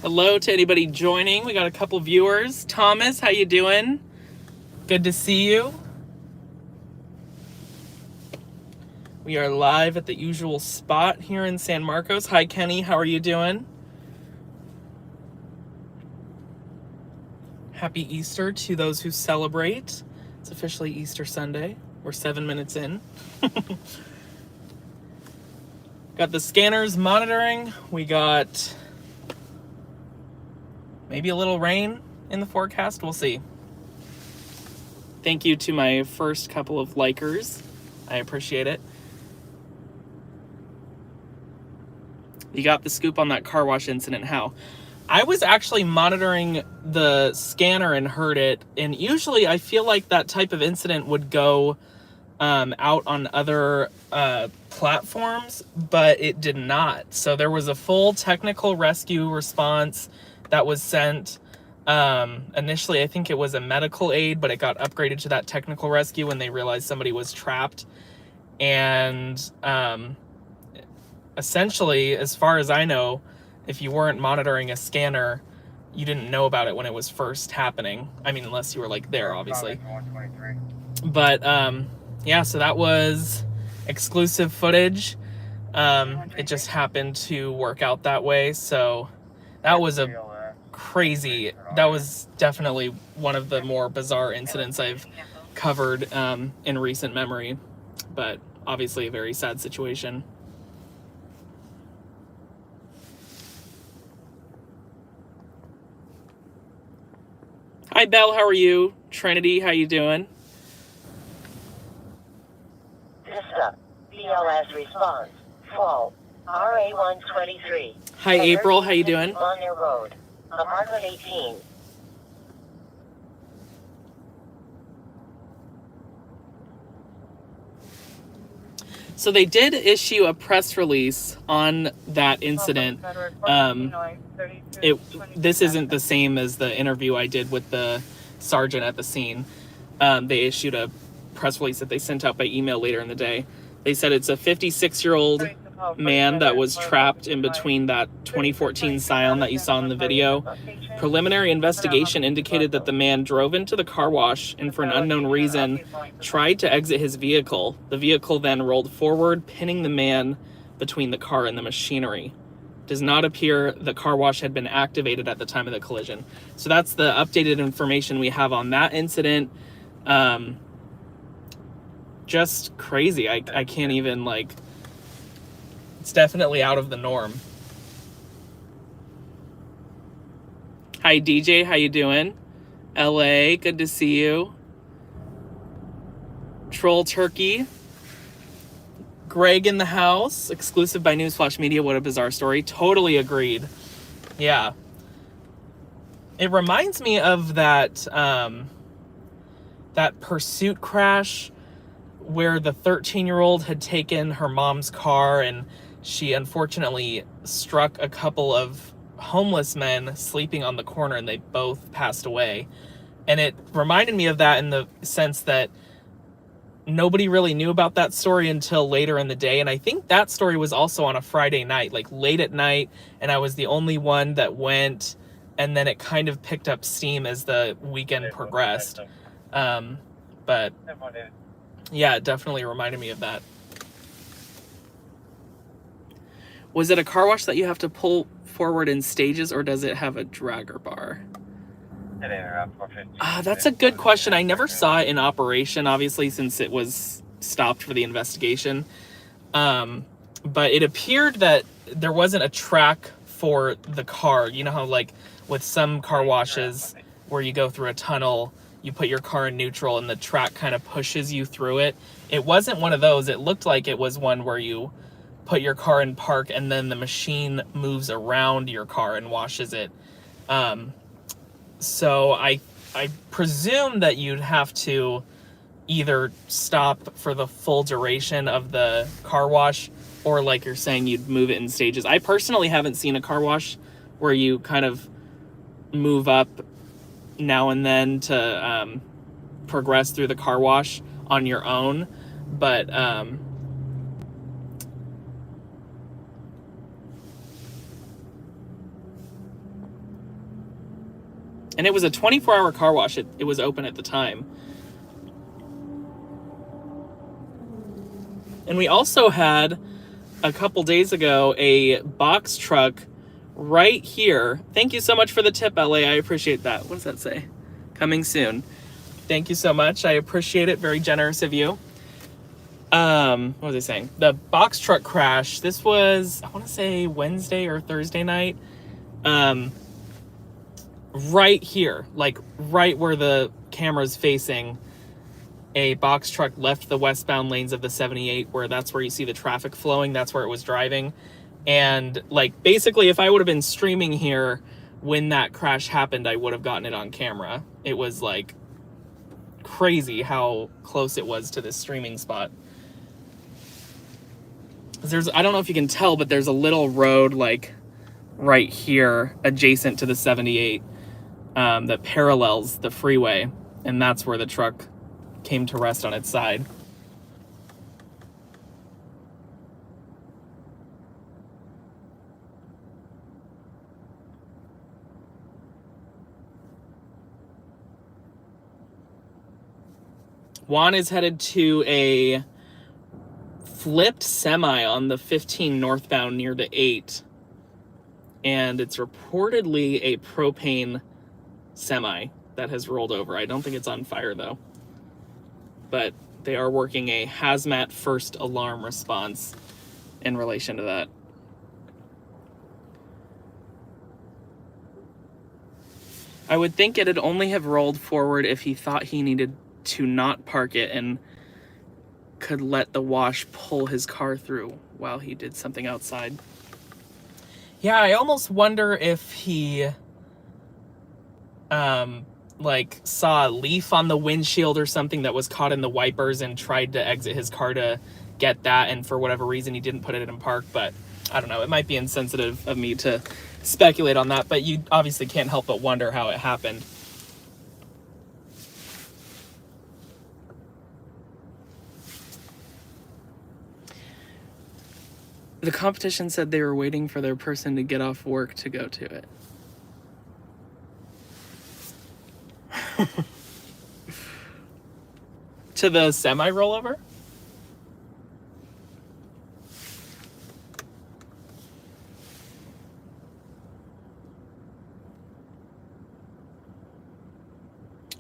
Hello to anybody joining. We got a couple viewers. Thomas, how you doing? Good to see you. We are live at the usual spot here in San Marcos. Hi, Kenny. How are you doing? Happy Easter to those who celebrate. It's officially Easter Sunday. We're 7 minutes in. Got the scanners monitoring. We got maybe a little rain in the forecast. We'll see. Thank you to my first couple of likers. I appreciate it. You got the scoop on that car wash incident. How? I was actually monitoring the scanner and heard it. And usually I feel like that type of incident would go out on other platforms, but it did not. So there was a full technical rescue response that was sent. Initially, I think it was a medical aid, but it got upgraded to that technical rescue when they realized somebody was trapped. And essentially, as far as I know, if you weren't monitoring a scanner, you didn't know about it when it was first happening. I mean, unless you were like there, obviously. But yeah, so that was exclusive footage. It just happened to work out that way. So that was a crazy, that was definitely one of the more bizarre incidents I've covered in recent memory, but obviously a very sad situation. Hi Belle, how are you? Trinity, how you doing? Vista, BLS response, fall, RA123. Hi April, how you doing? On their road, apartment 18. So they did issue a press release on that incident. This isn't the same as the interview I did with the sergeant at the scene. They issued a press release that they sent out by email later in the day. They said it's a 56-year-old man that was trapped in between that 2014 Scion that you saw in the video. Preliminary investigation indicated that the man drove into the car wash and for an unknown reason tried to exit his vehicle. The vehicle then rolled forward, pinning the man between the car and the machinery. Does not appear the car wash had been activated at the time of the collision. So that's the updated information we have on that incident. Just crazy. I can't even, like, it's definitely out of the norm. Hi DJ, how you doing? LA, good to see you. Troll Turkey. Greg in the house, exclusive by Newsflash Media. What a bizarre story. Totally agreed. Yeah. It reminds me of that that pursuit crash where the 13-year-old had taken her mom's car and she unfortunately struck a couple of homeless men sleeping on the corner and they both passed away. And it reminded me of that in the sense that nobody really knew about that story until later in the day. And I think that story was also on a Friday night, like late at night, and I was the only one that went, and then it kind of picked up steam as the weekend progressed. But yeah, it definitely reminded me of that. Was it a car wash that you have to pull forward in stages, or does it have a dragger bar? That's a good question. I never saw it in operation, obviously, since it was stopped for the investigation. But it appeared that there wasn't a track for the car. You know how, like, with some car washes where you go through a tunnel you put your car in neutral and the track kind of pushes you through it. It wasn't one of those. It looked like it was one where you put your car in park and then the machine moves around your car and washes it. So I presume that you'd have to either stop for the full duration of the car wash, or like you're saying, you'd move it in stages. I personally haven't seen a car wash where you kind of move up now and then to progress through the car wash on your own, but and it was a 24-hour car wash. It was open at the time. And we also had, a couple days ago, a box truck right here. Thank you so much for the tip, LA. I appreciate that. What does that say? Coming soon. Thank you so much. I appreciate it. Very generous of you. What was I saying? The box truck crash. This was, I want to say, Wednesday or Thursday night. Right here, like right where the camera's facing, a box truck left the westbound lanes of the 78, where that's where you see the traffic flowing. That's where it was driving. And like, basically, if I would have been streaming here when that crash happened, I would have gotten it on camera. It was like crazy how close it was to this streaming spot. I don't know if you can tell, but there's a little road like right here adjacent to the 78 that parallels the freeway, and that's where the truck came to rest on its side. Juan is headed to a flipped semi on the 15 northbound near the 8, and it's reportedly a propane semi that has rolled over. I don't think it's on fire though, but they are working a hazmat first alarm response in relation to that. I would think it'd only have rolled forward if he thought he needed to not park it and could let the wash pull his car through while he did something outside. Yeah, I almost wonder if he like saw a leaf on the windshield or something that was caught in the wipers and tried to exit his car to get that, and for whatever reason he didn't put it in park. But I don't know, it might be insensitive of me to speculate on that, but you obviously can't help but wonder how it happened. The competition said they were waiting for their person to get off work to go to it. To the semi rollover?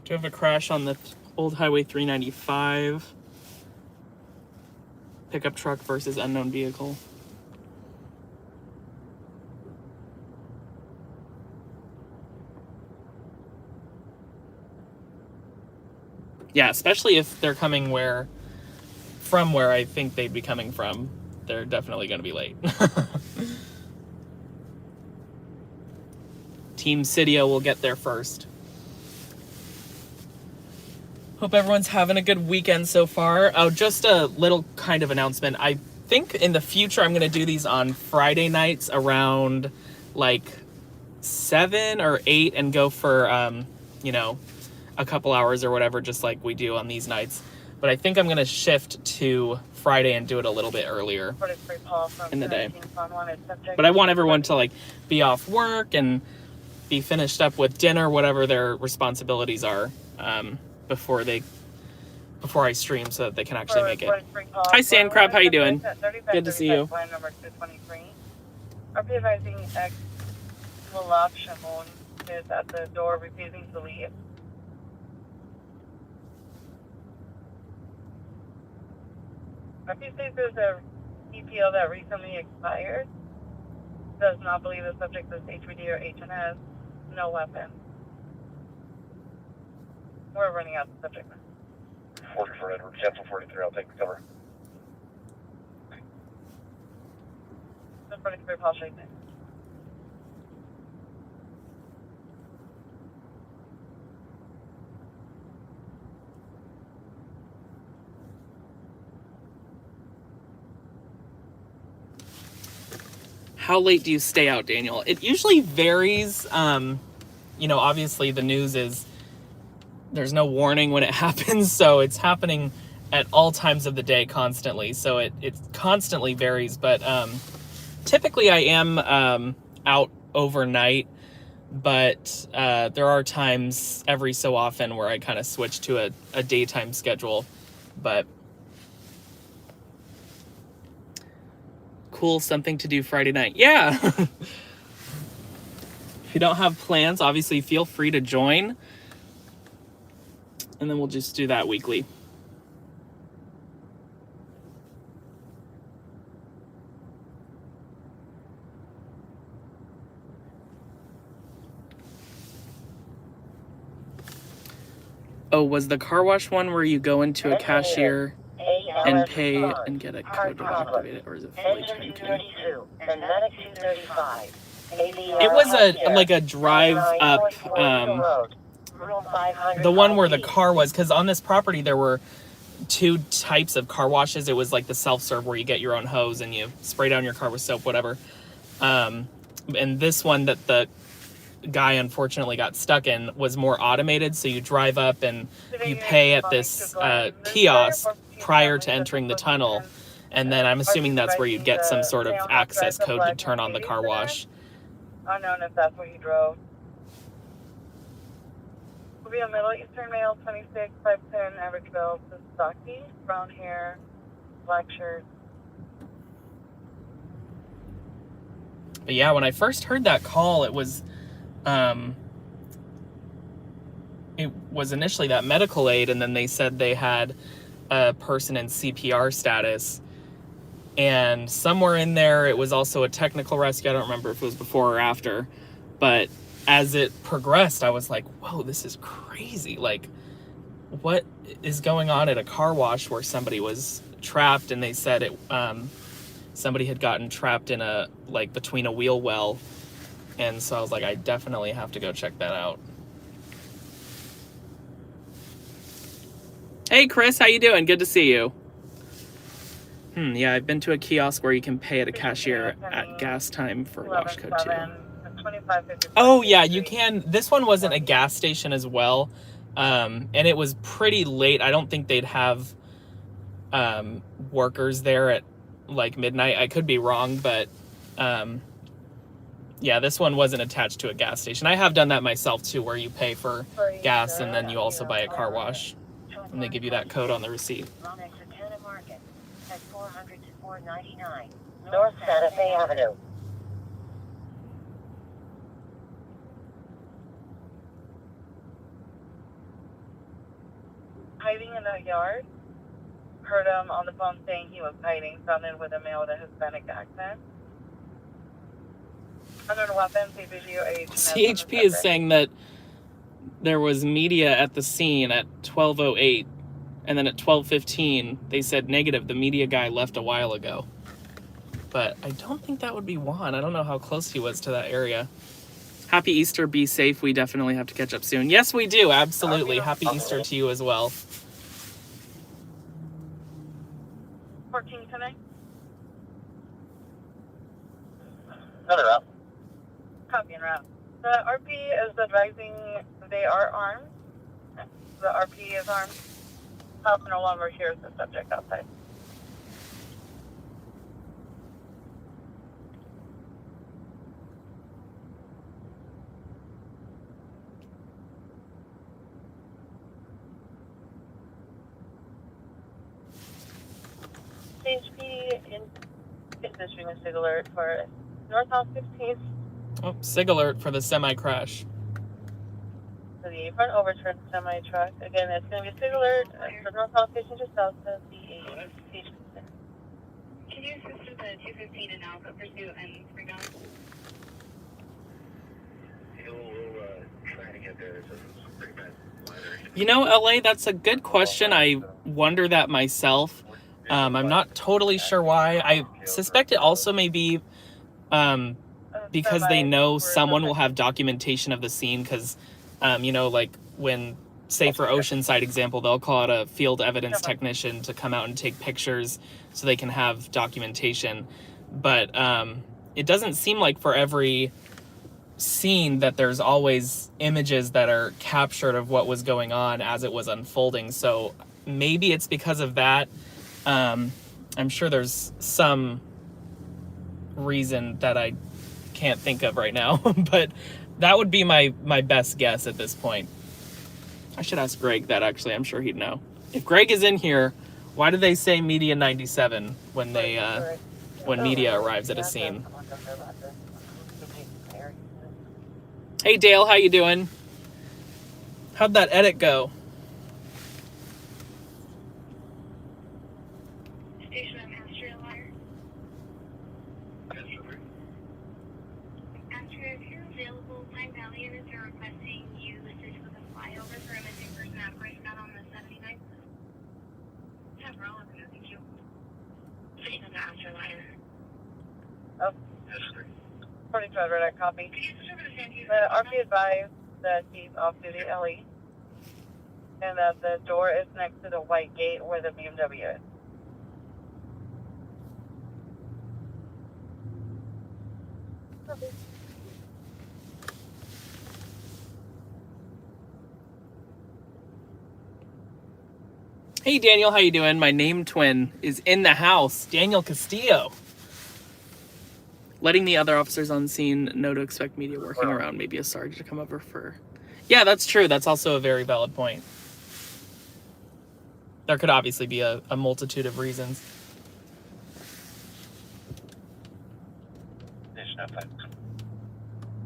Do you have a crash on the old Highway 395? Pickup truck versus unknown vehicle. Yeah, especially if they're coming from where I think they'd be coming from. They're definitely going to be late. Team Cydia will get there first. Hope everyone's having a good weekend so far. Oh, just a little kind of announcement. I think in the future I'm going to do these on Friday nights around like 7 or 8 and go for, you know, a couple hours or whatever, just like we do on these nights. But I think I'm going to shift to Friday and do it a little bit earlier in the day. But I want everyone to like be off work and be finished up with dinner, whatever their responsibilities are, before I stream, so that they can actually make it. Hi Sandcrab, how you doing? Good to see you. RP advising X Walap Shimon is at the door refusing to leave. RP says there's a EPO that recently expired. Does not believe the subject is HVD or HNS. No weapon. We're running out of subject matter. 40 for Edward, cancel 43, I'll take the cover. 43, Paul Shake. How late do you stay out, Daniel? It usually varies. Obviously the news is there's no warning when it happens, so it's happening at all times of the day constantly. So it constantly varies, but typically I am out overnight, but there are times every so often where I kind of switch to a daytime schedule. But cool, something to do Friday night. Yeah. If you don't have plans, obviously feel free to join. And then we'll just do that weekly. Oh, was the car wash one where you go into a cashier and pay and get a code to activate it, or is it fully Engine turnkey? 232 and Medic 235. It was a drive up, the one where the car was, because on this property there were two types of car washes. It was like the self-serve where you get your own hose and you spray down your car with soap, whatever. And this one that the guy unfortunately got stuck in was more automated, so you drive up and you pay at this kiosk prior to entering the tunnel, and then I'm assuming that's where you'd get some sort of access code to turn on the car wash. Unknown if that's what he drove. Will be a Middle Eastern male, 26, 5'10", average build, stocky, brown hair, black shirt. But yeah, when I first heard that call, it was initially that medical aid, and then they said they had a person in CPR status, and somewhere in there it was also a technical rescue. I don't remember if it was before or after, but as it progressed, I was like, whoa, this is crazy. Like, what is going on at a car wash where somebody was trapped, and they said it somebody had gotten trapped in between a wheel well. And so I was like, I definitely have to go check that out. Hey, Chris, how you doing? Good to see you. Yeah, I've been to a kiosk where you can pay at a cashier at gas time for wash code 2. Oh, yeah, you can. This one wasn't a gas station as well. And it was pretty late. I don't think they'd have workers there at like midnight. I could be wrong, but yeah, this one wasn't attached to a gas station. I have done that myself too, where you pay for gas and then you also buy a car wash, and they give you that code on the receipt. Wrong exit Cannon Market at 400 to 499 North Santa Fe Avenue. Hiding in the yard. Heard him on the phone saying he was hiding. Found him with a male with a Hispanic accent. Under the weapons, a video age. CHP is saying that there was media at the scene at 12:08, and then at 12:15 they said negative. The media guy left a while ago, but I don't think that would be Juan. I don't know how close he was to that area. Happy Easter. Be safe. We definitely have to catch up soon. Yes, we do. Absolutely. Happy Easter to you as well. 14 tonight. Another route. Copy and route. The RP is advising they are armed. The RP is armed. House no longer hears the subject outside. CHP in issuing a SIG alert for North House 15th. Oh, SIG alert for the semi-crash. To the front overturned semi truck. Again, it's going to be a SIG alert for North House 15 just south of the CHP. Can you assist with the 215 and Alpha Pursuit and Spring Island? We'll try to get there. It's a pretty bad line. You know, LA, that's a good question. I wonder that myself. I'm not totally sure why. I suspect it also may be because they know someone will have documentation of the scene because, you know, like when, say for Oceanside example, they'll call out a field evidence technician to come out and take pictures so they can have documentation. But it doesn't seem like for every scene that there's always images that are captured of what was going on as it was unfolding. So maybe it's because of that. I'm sure there's some reason that I can't think of right now, but that would be my best guess at this point. I should ask Greg that, actually. I'm sure he'd know. If Greg is in here, why do they say Media 97 when they when media arrives at a scene? Hey Dale, how you doing? How'd that edit go? Station of Astria Wire. Astria, if you're available, Pine Valley units are requesting you assist with a flyover for a missing person outbreak out on the 79th. Yeah, bro, thank you. Station of Astria Wire. Oh. 45 Red copy. The RP advised that he's off duty LE. And that the door is next to the white gate where the BMW is. Hey Daniel, how you doing? My name twin is in the house, Daniel Castillo. Letting the other officers on scene know to expect media working around, maybe a sergeant to come over for... Yeah, that's true. That's also a very valid point. There could obviously be a multitude of reasons. Station of 5.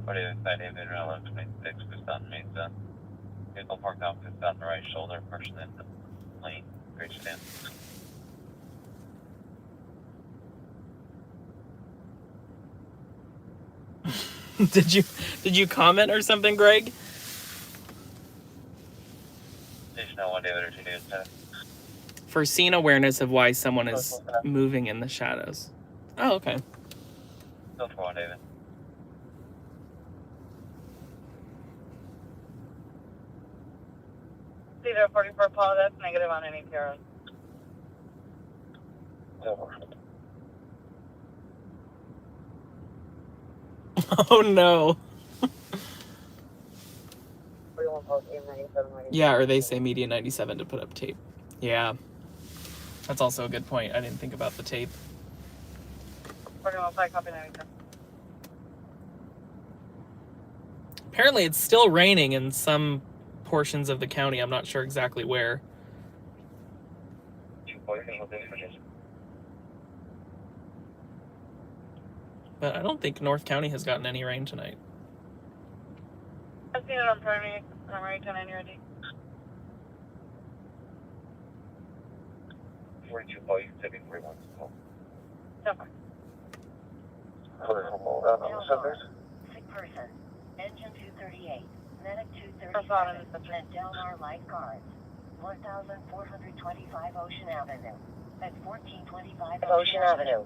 45 David Railroad 26 is on Main Zone. Vehicle parked opposite on the right shoulder, person in the lane, great stand. Did you comment or something, Greg? Station 01 David or 2 David 10. For scene awareness of why someone is moving in the shadows. Oh, okay. Still 41 David. Cedar 44 Paul, that's negative on any PROs. Oh no. 41 Paul, 97. Yeah, or they say Media 97 to put up tape. Yeah. That's also a good point. I didn't think about the tape. 41 5, copy 97. Apparently it's still raining in some portions of the county. I'm not sure exactly where. But I don't think North County has gotten any rain tonight. I've seen it on primary 10 and your ID. 42 Paul, you can take me 41. No, fine. Sick person. Engine 238. Medic That's not an 237. And Del Mar Lifeguards. 1425 Ocean Avenue. At 1425 Ocean Avenue.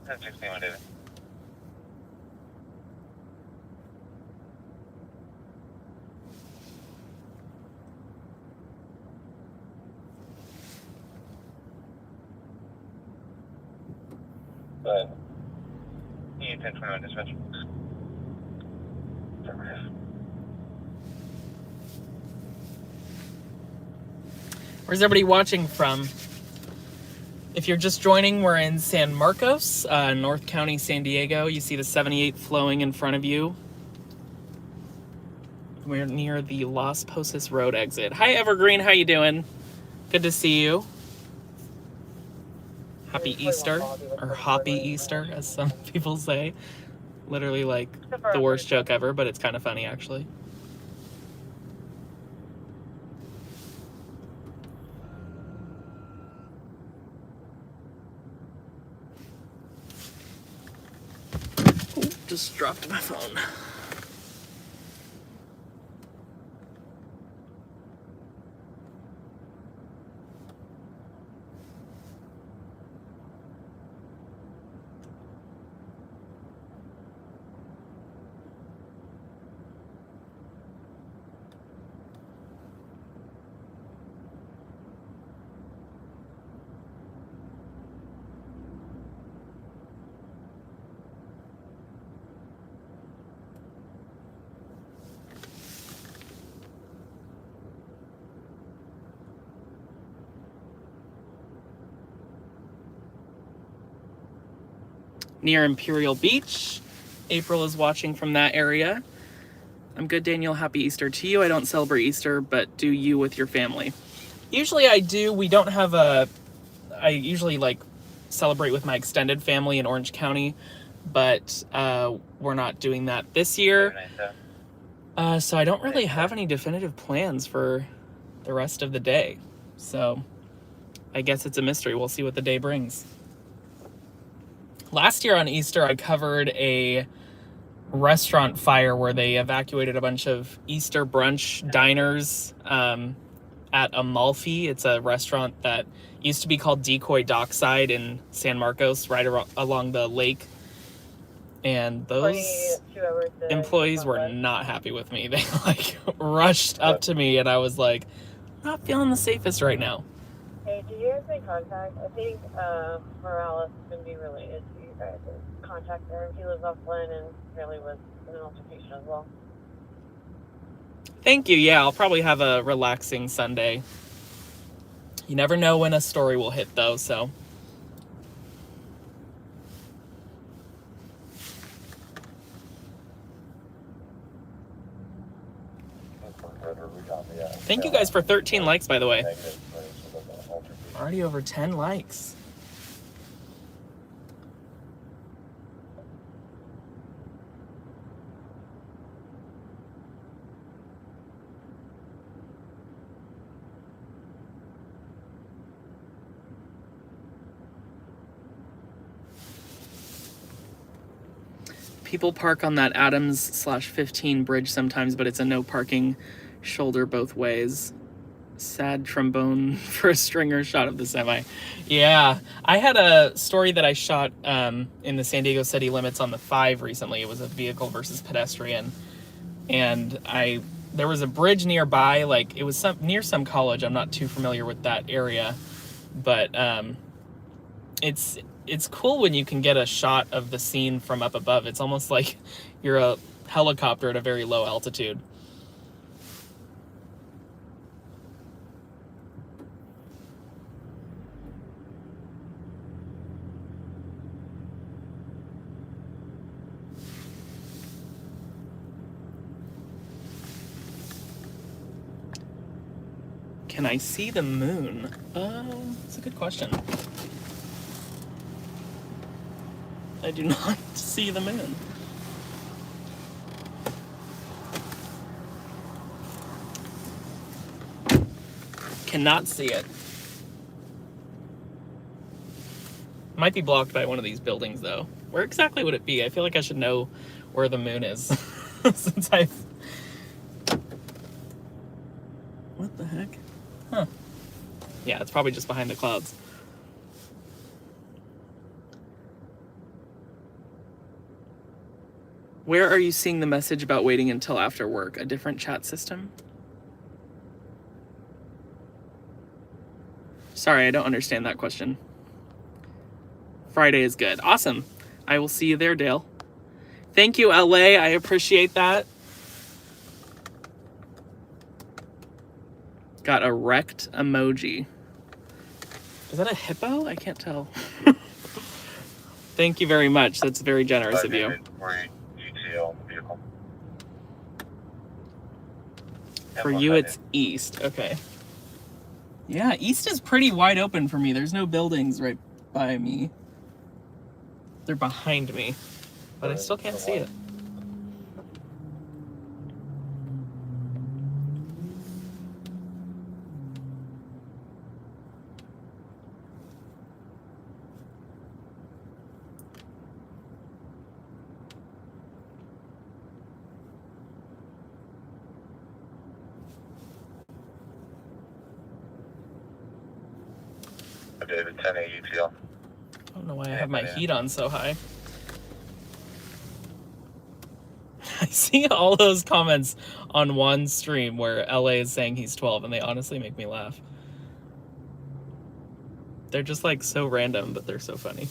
Ten 61 David. You 1021 dispatch. Affirmative. Where's everybody watching from? If you're just joining, we're in San Marcos, North County, San Diego. You see the 78 flowing in front of you. We're near the Las Posas Road exit. Hi, Evergreen. How you doing? Good to see you. Happy Easter, or Hoppy Easter, as some people say. Literally like the worst joke ever, but it's kind of funny, actually. Ooh, just dropped my phone. Near Imperial Beach. April is watching from that area. I'm good, Daniel. Happy Easter to you. I don't celebrate Easter, but do you with your family? Usually I do. We don't have I usually like celebrate with my extended family in Orange County, but we're not doing that this year. So I don't really have any definitive plans for the rest of the day. So I guess it's a mystery. We'll see what the day brings. Last year on Easter, I covered a restaurant fire where they evacuated a bunch of Easter brunch diners at Amalfi. It's a restaurant that used to be called Decoy Dockside in San Marcos, right along the lake. And those employees were not happy with me. They like rushed up to me and I was like, not feeling the safest right now. Hey, did you guys make contact? I think Morales can be related to you guys. Contact there. He lives off Glen and really was in an altercation as well. Thank you. Yeah, I'll probably have a relaxing Sunday. You never know when a story will hit, though, so. Thank you guys for 13 likes, by the way. Already over 10 likes. People park on that Adams/15 bridge sometimes, but it's a no parking shoulder both ways. Sad trombone for a stringer shot of the semi. Yeah, I had a story that I shot in the San Diego city limits on the 5 recently. It was a vehicle versus pedestrian, and there was a bridge nearby. Like it was near some college. I'm not too familiar with that area, but it's cool when you can get a shot of the scene from up above. It's almost like you're a helicopter at a very low altitude. Can I see the moon? That's a good question. I do not see the moon. Cannot see it. Might be blocked by one of these buildings, though. Where exactly would it be? I feel like I should know where the moon is. Since I've... What the heck? Huh. Yeah, it's probably just behind the clouds. Where are you seeing the message about waiting until after work? A different chat system? Sorry, I don't understand that question. Friday is good. Awesome. I will see you there, Dale. Thank you, LA. I appreciate that. Got a wrecked emoji. Is that a hippo? I can't tell. Thank you very much. That's very generous of you. UTL vehicle. For you, it's east. Okay. Yeah, east is pretty wide open for me. There's no buildings right by me. They're behind me, but I still can't see it. David 10 UTL. I don't know why I have my heat on so high. I see all those comments on one stream where LA is saying he's 12, and they honestly make me laugh. They're just like so random, but they're so funny.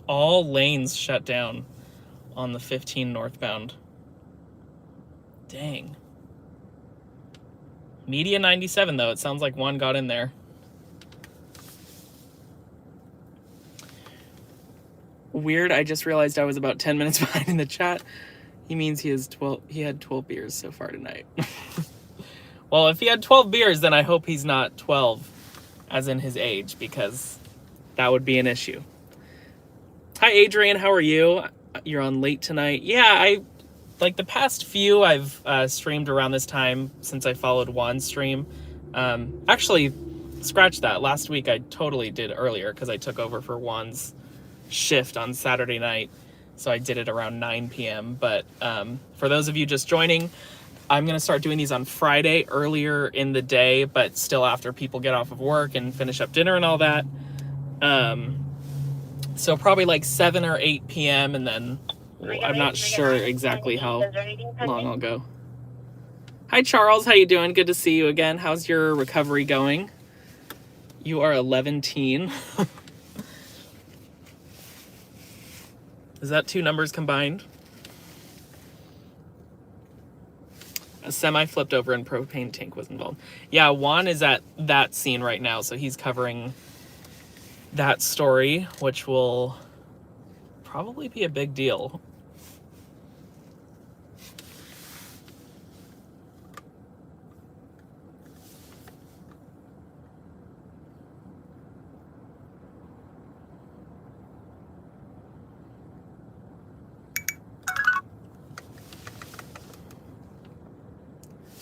All lanes shut down on the 15 northbound. Dang. Media 97 though, it sounds like one got in there. Weird, I just realized I was about 10 minutes behind in the chat. He means he had 12 beers so far tonight. Well, if he had 12 beers, then I hope he's not 12 as in his age, because that would be an issue. Hi Adrian, how are you? You're on late tonight. Yeah, like the past few I've streamed around this time since I followed Juan's stream. Actually, scratch that. Last week I totally did earlier because I took over for Juan's shift on Saturday night. So I did it around 9 p.m. But for those of you just joining, I'm going to start doing these on Friday earlier in the day, but still after people get off of work and finish up dinner and all that. So probably like 7 or 8 p.m. and then I'm not sure exactly how long I'll go. Hi Charles, how you doing? Good to see you again. How's your recovery going? You are 11-teen. Is that two numbers combined? A semi flipped over and propane tank was involved. Yeah, Juan is at that scene right now, so he's covering that story, which will probably be a big deal.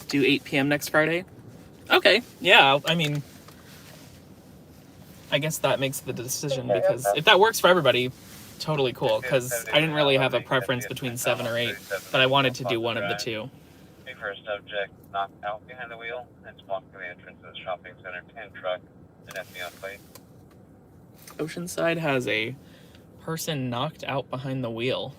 Do 8 p.m. next Friday? Okay, yeah, I mean, I guess that makes the decision, because if that works for everybody, totally cool, because I didn't really have a preference between 7 or 8, but I wanted to do one of the two. First subject knocked out behind the wheel and blocking the entrance to the shopping center, 10 truck and FD on plate. Oceanside has a person knocked out behind the wheel.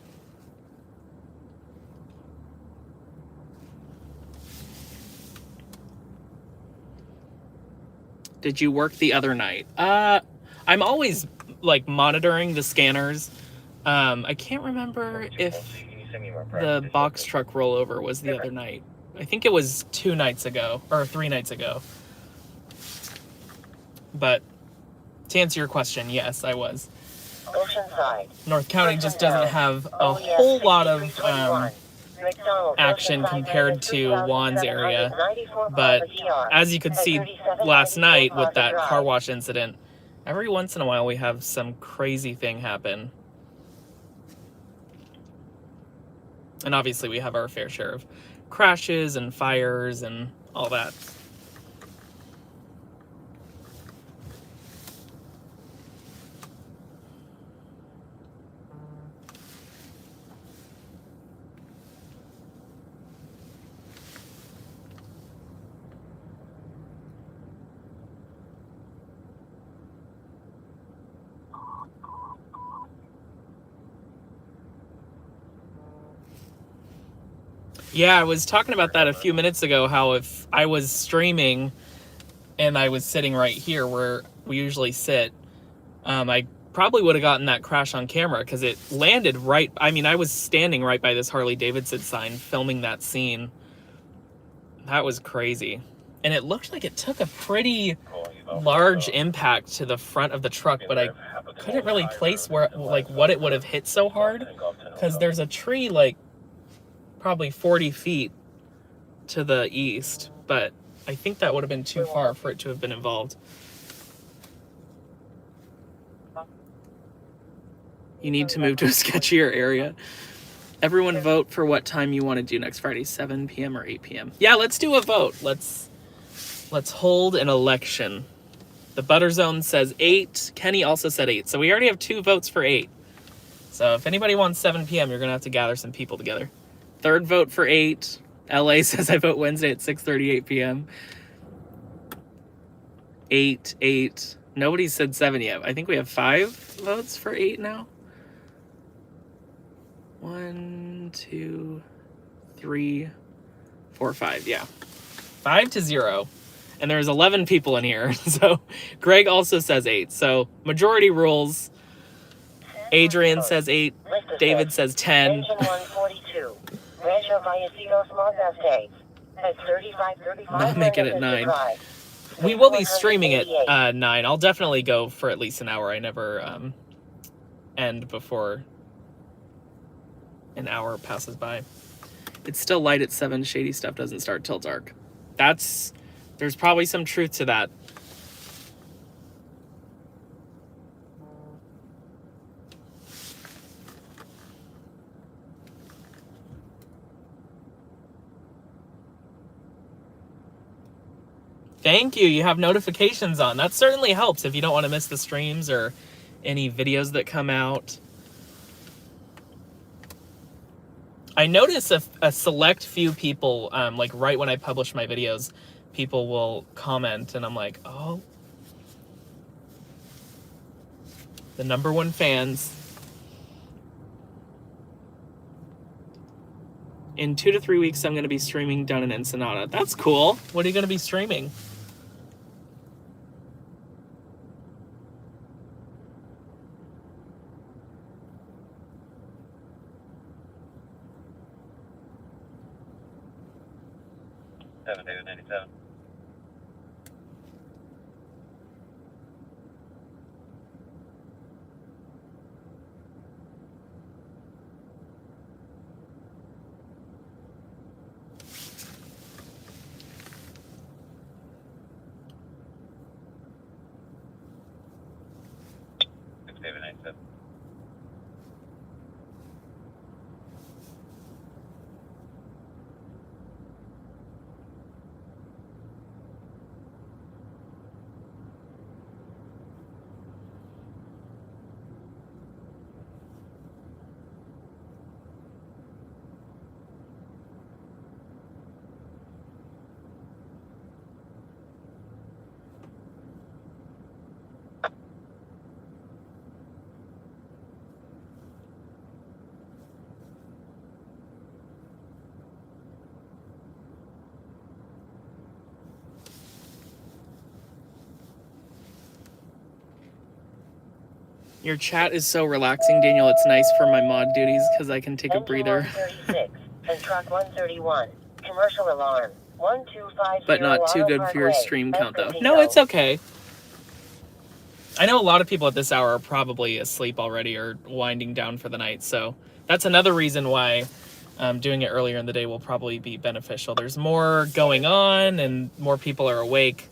Did you work the other night? I'm always like monitoring the scanners. I can't remember if the box truck rollover was the other night. I think it was 2 nights ago or 3 nights ago. But to answer your question, yes, I was. Oceanside. North County just doesn't have a whole lot of action compared to Juan's area, but as you could see last night with that car wash incident, every once in a while we have some crazy thing happen. And obviously we have our fair share of crashes and fires and all that. Yeah, I was talking about that a few minutes ago, how if I was streaming and I was sitting right here where we usually sit, I probably would have gotten that crash on camera because it landed right. I mean, I was standing right by this Harley Davidson sign filming that scene. That was crazy. And it looked like it took a pretty large impact to the front of the truck, but I couldn't really place where, like, what it would have hit so hard because there's a tree like probably 40 feet to the east, but I think that would have been too far for it to have been involved. You need to move to a sketchier area. Everyone vote for what time you want to do next Friday, 7 p.m. or 8 p.m. Yeah, let's do a vote. Let's hold an election. The Butter Zone says 8. Kenny also said 8. So we already have 2 votes for 8. So if anybody wants 7 p.m., you're going to have to gather some people together. Third vote for 8. LA says I vote Wednesday at 6:38 p.m. 8. Nobody said 7 yet. I think we have 5 votes for 8 now. 1, 2, 3, 4, 5. Yeah. 5-0. And there's 11 people in here. So Greg also says 8. So majority rules. Adrian says 8. David says 10. Engine 142. Rancho Vallecito Small Estates. At 3535. I'll make it at 9. We will be streaming at 9. I'll definitely go for at least an hour. I never end before an hour passes by. It's still light at 7. Shady stuff doesn't start till dark. There's probably some truth to that. Thank you. You have notifications on. That certainly helps if you don't want to miss the streams or any videos that come out. I notice a select few people, like right when I publish my videos, people will comment and I'm like, oh, the #1 fans. In 2 to 3 weeks, I'm going to be streaming down in Ensenada. That's cool. What are you going to be streaming? David 97. David 97. Your chat is so relaxing, Daniel. It's nice for my mod duties because I can take a breather. 136 and truck 131. Commercial alarm. 1250. But not too good for your stream count, though. No, it's okay. I know a lot of people at this hour are probably asleep already or winding down for the night, so that's another reason why doing it earlier in the day will probably be beneficial. There's more going on and more people are awake,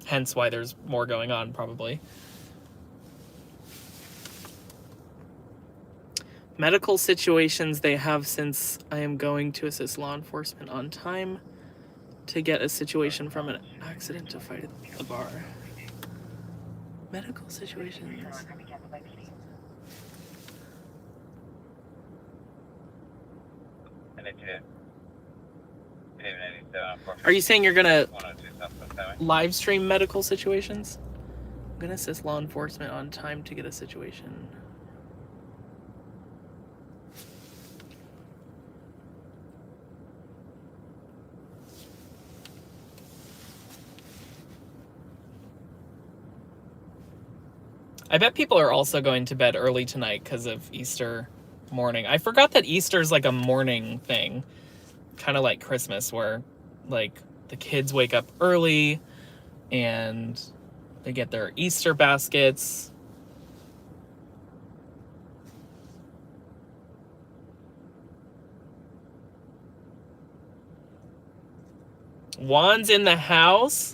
hence why there's more going on, probably. Medical situations they have since I am going to assist law enforcement on time to get a situation from an accident to fight at the bar. Medical situations. Are you saying you're gonna live stream medical situations? I'm gonna assist law enforcement on time to get a situation. I bet people are also going to bed early tonight because of Easter morning. I forgot that Easter's like a morning thing, kind of like Christmas, where like the kids wake up early and they get their Easter baskets. Juan's in the house.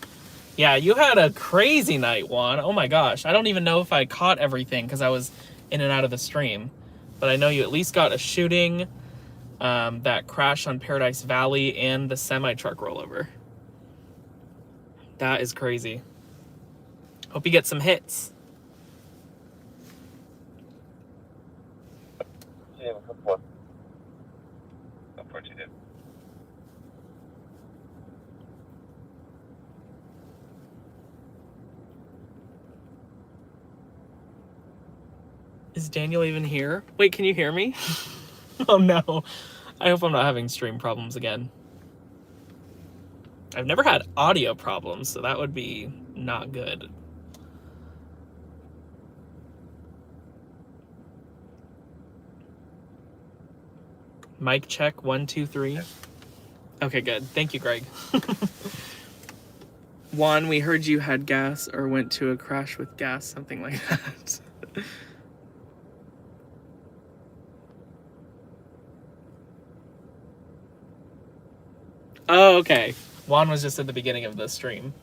Yeah, you had a crazy night, Juan. Oh my gosh. I don't even know if I caught everything because I was in and out of the stream. But I know you at least got a shooting, that crash on Paradise Valley, and the semi-truck rollover. That is crazy. Hope you get some hits. Yeah, good one. Go for it, you did. Is Daniel even here? Wait, can you hear me? Oh no. I hope I'm not having stream problems again. I've never had audio problems, so that would be not good. Mic check, 1, 2, 3. Okay, good. Thank you, Greg. Juan, we heard you had gas or went to a crash with gas, something like that. Oh, okay. Juan was just at the beginning of the stream.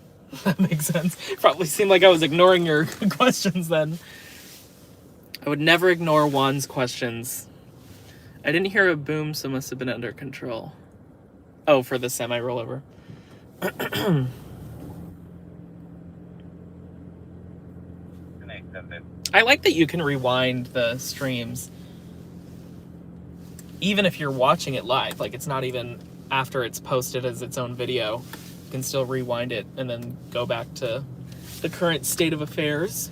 That makes sense. Probably seemed like I was ignoring your questions then. I would never ignore Juan's questions. I didn't hear a boom, so must have been under control. Oh, for the semi-rollover. I like that you can rewind the streams. Even if you're watching it live. Like, it's not even after it's posted as its own video. You can still rewind it and then go back to the current state of affairs.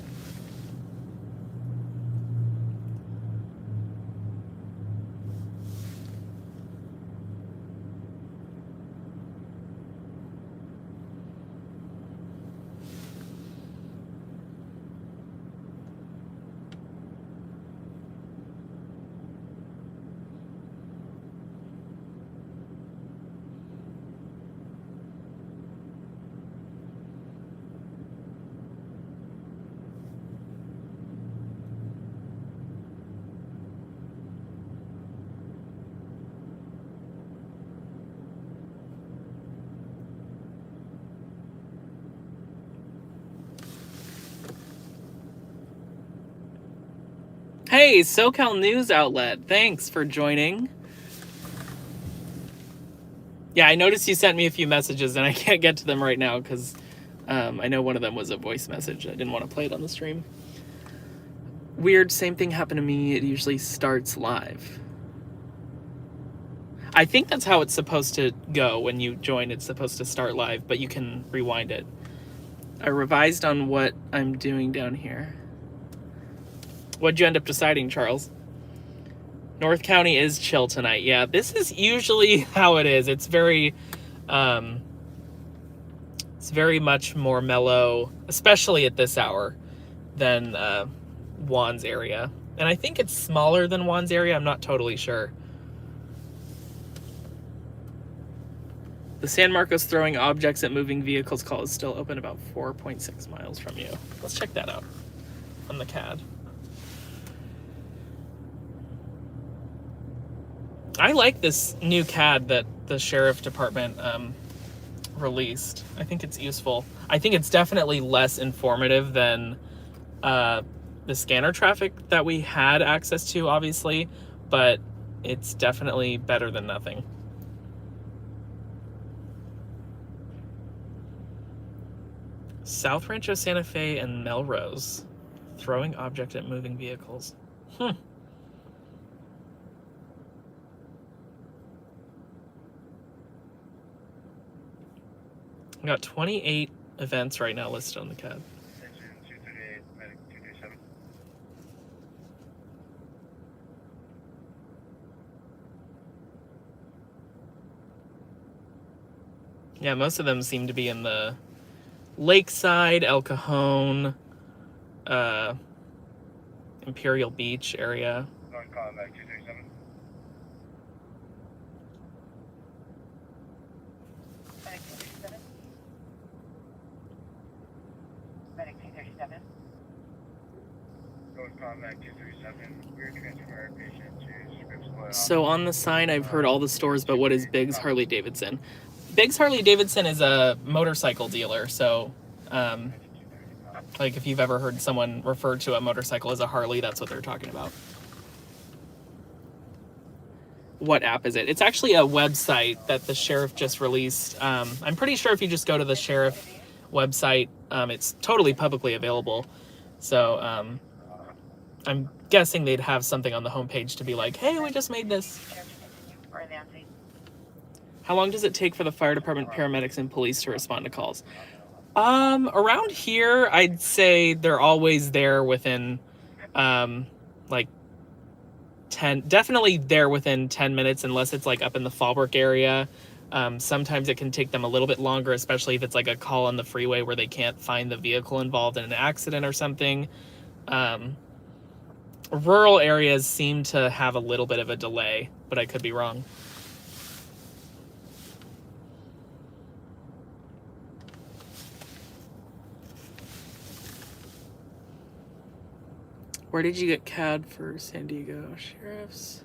Hey, SoCal News Outlet, thanks for joining. Yeah, I noticed you sent me a few messages and I can't get to them right now because I know one of them was a voice message. I didn't want to play it on the stream. Weird, same thing happened to me. It usually starts live. I think that's how it's supposed to go when you join. It's supposed to start live, but you can rewind it. I revised on what I'm doing down here. What'd you end up deciding, Charles? North County is chill tonight. Yeah, this is usually how it is. It's very much more mellow, especially at this hour, than Juan's area. And I think it's smaller than Juan's area. I'm not totally sure. The San Marcos throwing objects at moving vehicles call is still open about 4.6 miles from you. Let's check that out on the CAD. I like this new CAD that the sheriff department released. I think it's useful. I think it's definitely less informative than the scanner traffic that we had access to, obviously, but it's definitely better than nothing. South Rancho Santa Fe and Melrose. Throwing object at moving vehicles. We got 28 events right now listed on the CAD. Yeah, most of them seem to be in the Lakeside, El Cajon, Imperial Beach area. Going call back 237. Medic 237. Medic 237. Going call back 237. We're transferring our patient to Scripps Loyal. So on the sign, I've heard all the stores, but what is Biggs Harley Davidson? Biggs Harley Davidson is a motorcycle dealer. So, like if you've ever heard someone refer to a motorcycle as a Harley, that's what they're talking about. What app is it? It's actually a website that the sheriff just released. I'm pretty sure if you just go to the sheriff website, it's totally publicly available. So I'm guessing they'd have something on the homepage to be like, hey, we just made this. Or advancing. How long does it take for the fire department, paramedics, and police to respond to calls? Around here, I'd say they're always there within, like 10, definitely there within 10 minutes, unless it's like up in the Fallbrook area. Sometimes it can take them a little bit longer, especially if it's like a call on the freeway where they can't find the vehicle involved in an accident or something. Rural areas seem to have a little bit of a delay, but I could be wrong. Where did you get CAD for San Diego Sheriff's?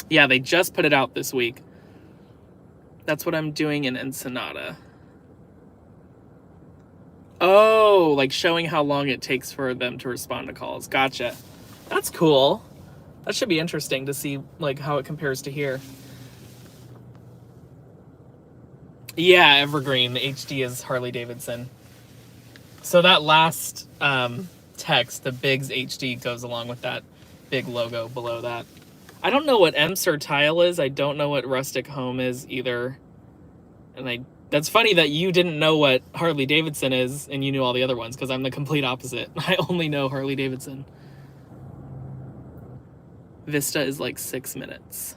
Yeah, they just put it out this week. That's what I'm doing in Ensenada. Oh, like showing how long it takes for them to respond to calls. Gotcha. That's cool. That should be interesting to see like how it compares to here. Yeah, Evergreen HD is Harley Davidson. So that last text, the Biggs HD, goes along with that big logo below that. I don't know what MSR Tile is. I don't know what Rustic Home is either. And that's funny that you didn't know what Harley Davidson is and you knew all the other ones, because I'm the complete opposite. I only know Harley Davidson. Vista is like 6 minutes.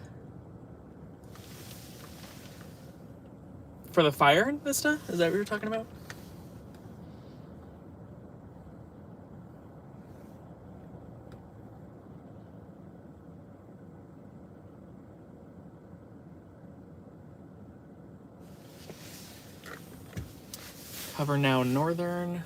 For the fire in Vista? Is that what you're talking about? Cover now Northern.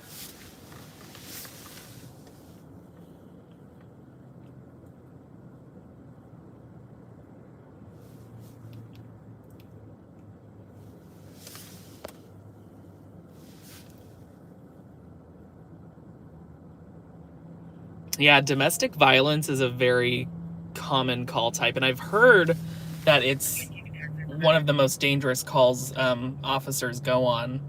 Yeah, domestic violence is a very common call type, and I've heard that it's one of the most dangerous calls officers go on,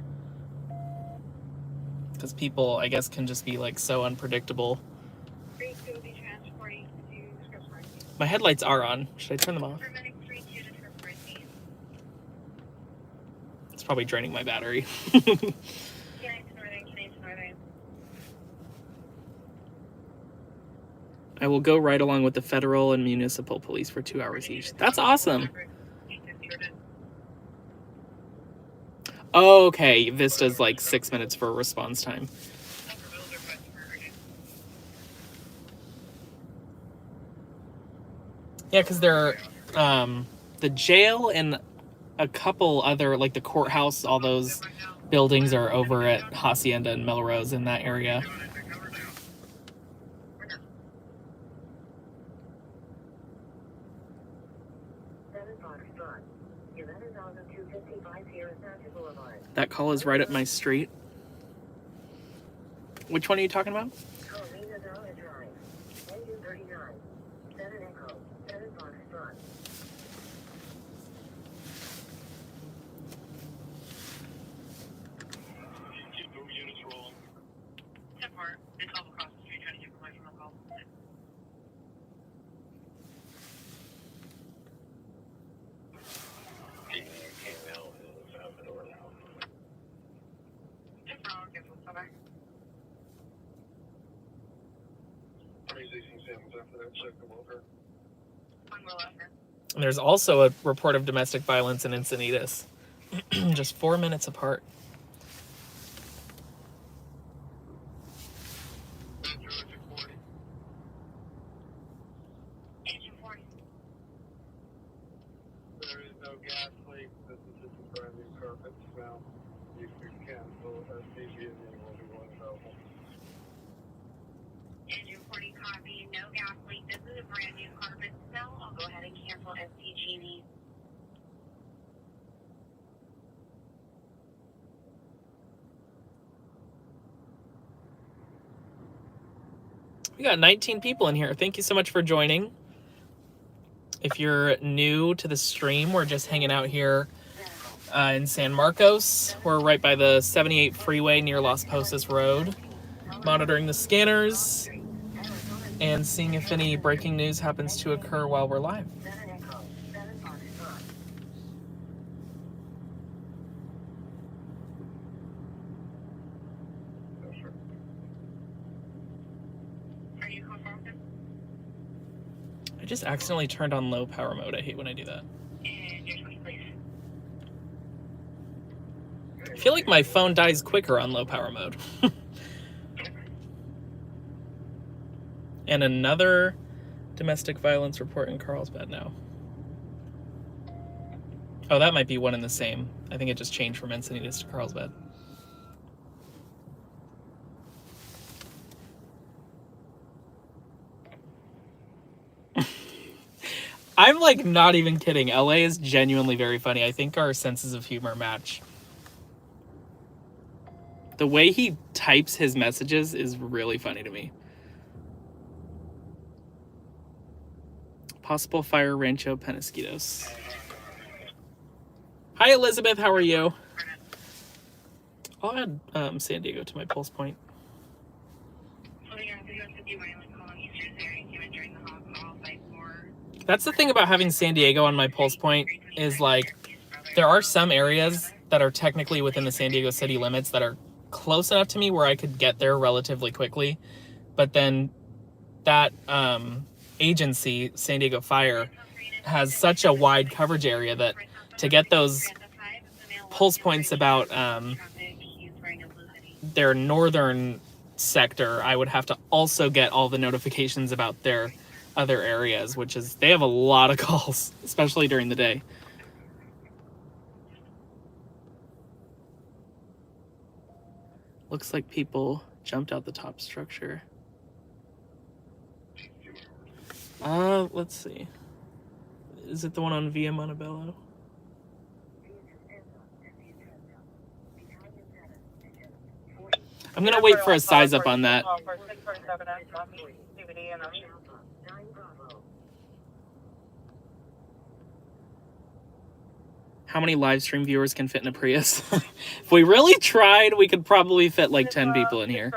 because people, I guess, can just be like so unpredictable. My headlights are on. Should I turn them off? It's probably draining my battery. I will go right along with the federal and municipal police for 2 hours each. That's awesome. Oh, okay. Vista's like 6 minutes for response time. Yeah, because they're the jail and a couple other, like the courthouse, all those buildings are over at Hacienda and Melrose in that area. That call is right up my street. Which one are you talking about? And there's also a report of domestic violence in Encinitas. Just 4 minutes apart. Engine 40 copy, no gas leak. This is a brand new carpet cell. I'll go ahead and cancel SDGV. We got 19 people in here. Thank you so much for joining. If you're new to the stream, we're just hanging out here in San Marcos. We're right by the 78 freeway near Las Posas Road, monitoring the scanners and seeing if any breaking news happens to occur while we're live. Are you confirmed? I just accidentally turned on low power mode. I hate when I do that. And your switch, please. I feel like my phone dies quicker on low power mode. And another domestic violence report in Carlsbad now. Oh, that might be one and the same. I think it just changed from Encinitas to Carlsbad. I'm like not even kidding. LA is genuinely very funny. I think our senses of humor match. The way he types his messages is really funny to me. Possible fire, Rancho Penasquitos. Hi, Elizabeth. How are you? I'll add San Diego to my pulse point. That's the thing about having San Diego on my pulse point is like there are some areas that are technically within the San Diego city limits that are close enough to me where I could get there relatively quickly. But then that agency, San Diego Fire, has such a wide coverage area that to get those pulse points about their northern sector, I would have to also get all the notifications about their other areas, which is, they have a lot of calls, especially during the day. Looks like people jumped out the top structure. Let's see. Is it the one on Via Montebello? I'm gonna wait for a size up on that. How many live stream viewers can fit in a Prius? If we really tried, we could probably fit like 10 people in here.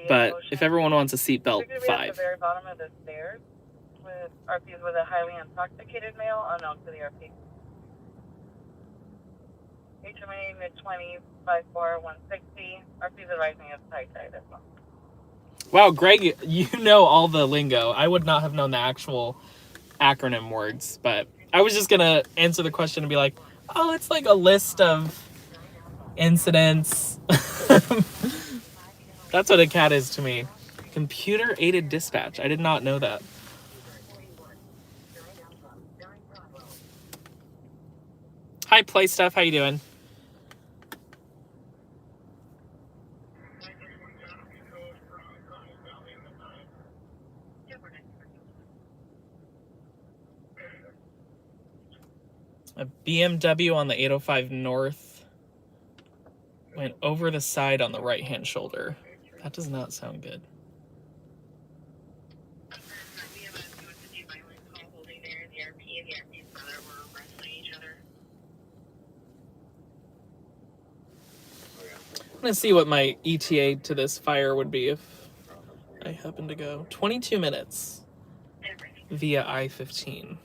But if everyone wants a seatbelt, 5. At the very bottom of the stairs with RPs with a highly intoxicated male unknown to the RP. HMA mid-20s, 5'4", 160. RPs advising of high tide as well. Wow, Greg, you know all the lingo. I would not have known the actual acronym words, but I was just gonna answer the question and be like, oh, it's like a list of incidents. That's what a CAT is to me. Computer-aided dispatch. I did not know that. Hi, Play Stuff. How you doing? A BMW on the 805 North went over the side on the right-hand shoulder. That does not sound good. I'm gonna see what my ETA to this fire would be if I happen to go. 22 minutes via I-15.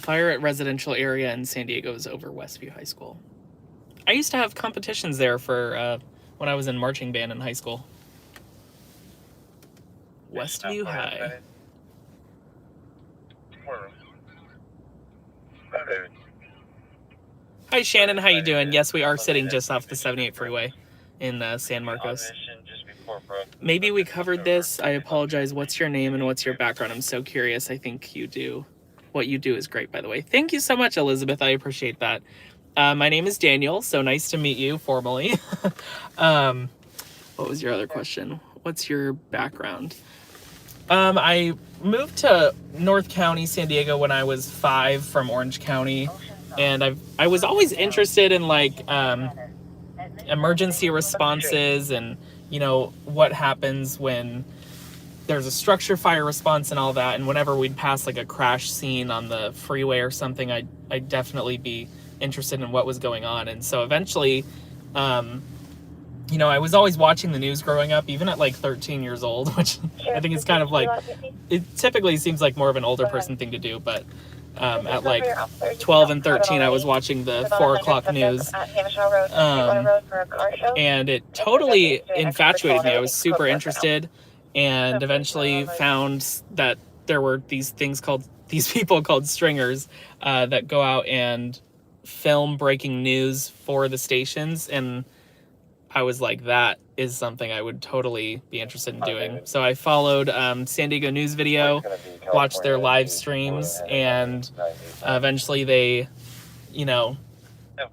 fire at residential area in San Diego is over Westview High School. I used to have competitions there for when I was in marching band in high school. Westview High. Hi Shannon, how you doing? Yes, we are sitting just off the 78 freeway in San Marcos. Maybe we covered this. I apologize. What's your name and what's your background? I'm so curious. I think you do. What you do is great, by the way. Thank you so much, Elizabeth. I appreciate that. My name is Daniel, so nice to meet you formally. What was your other question? What's your background? I moved to North County, San Diego when I was 5 from Orange County. And I was always interested in like emergency responses and, you know, what happens when there's a structure fire response and all that. And whenever we'd pass like a crash scene on the freeway or something, I'd definitely be interested in what was going on. And so eventually, you know, I was always watching the news growing up, even at like 13 years old, which I think is kind of like, it typically seems like more of an older person thing to do, but at like 12 and 13, I was watching the 4 o'clock news, and it totally infatuated me. I was super interested, and eventually found that there were these people called stringers that go out and film breaking news for the stations, and I was like, that is something I would totally be interested in doing. So I followed San Diego News Video, watched their live streams, and eventually they, you know,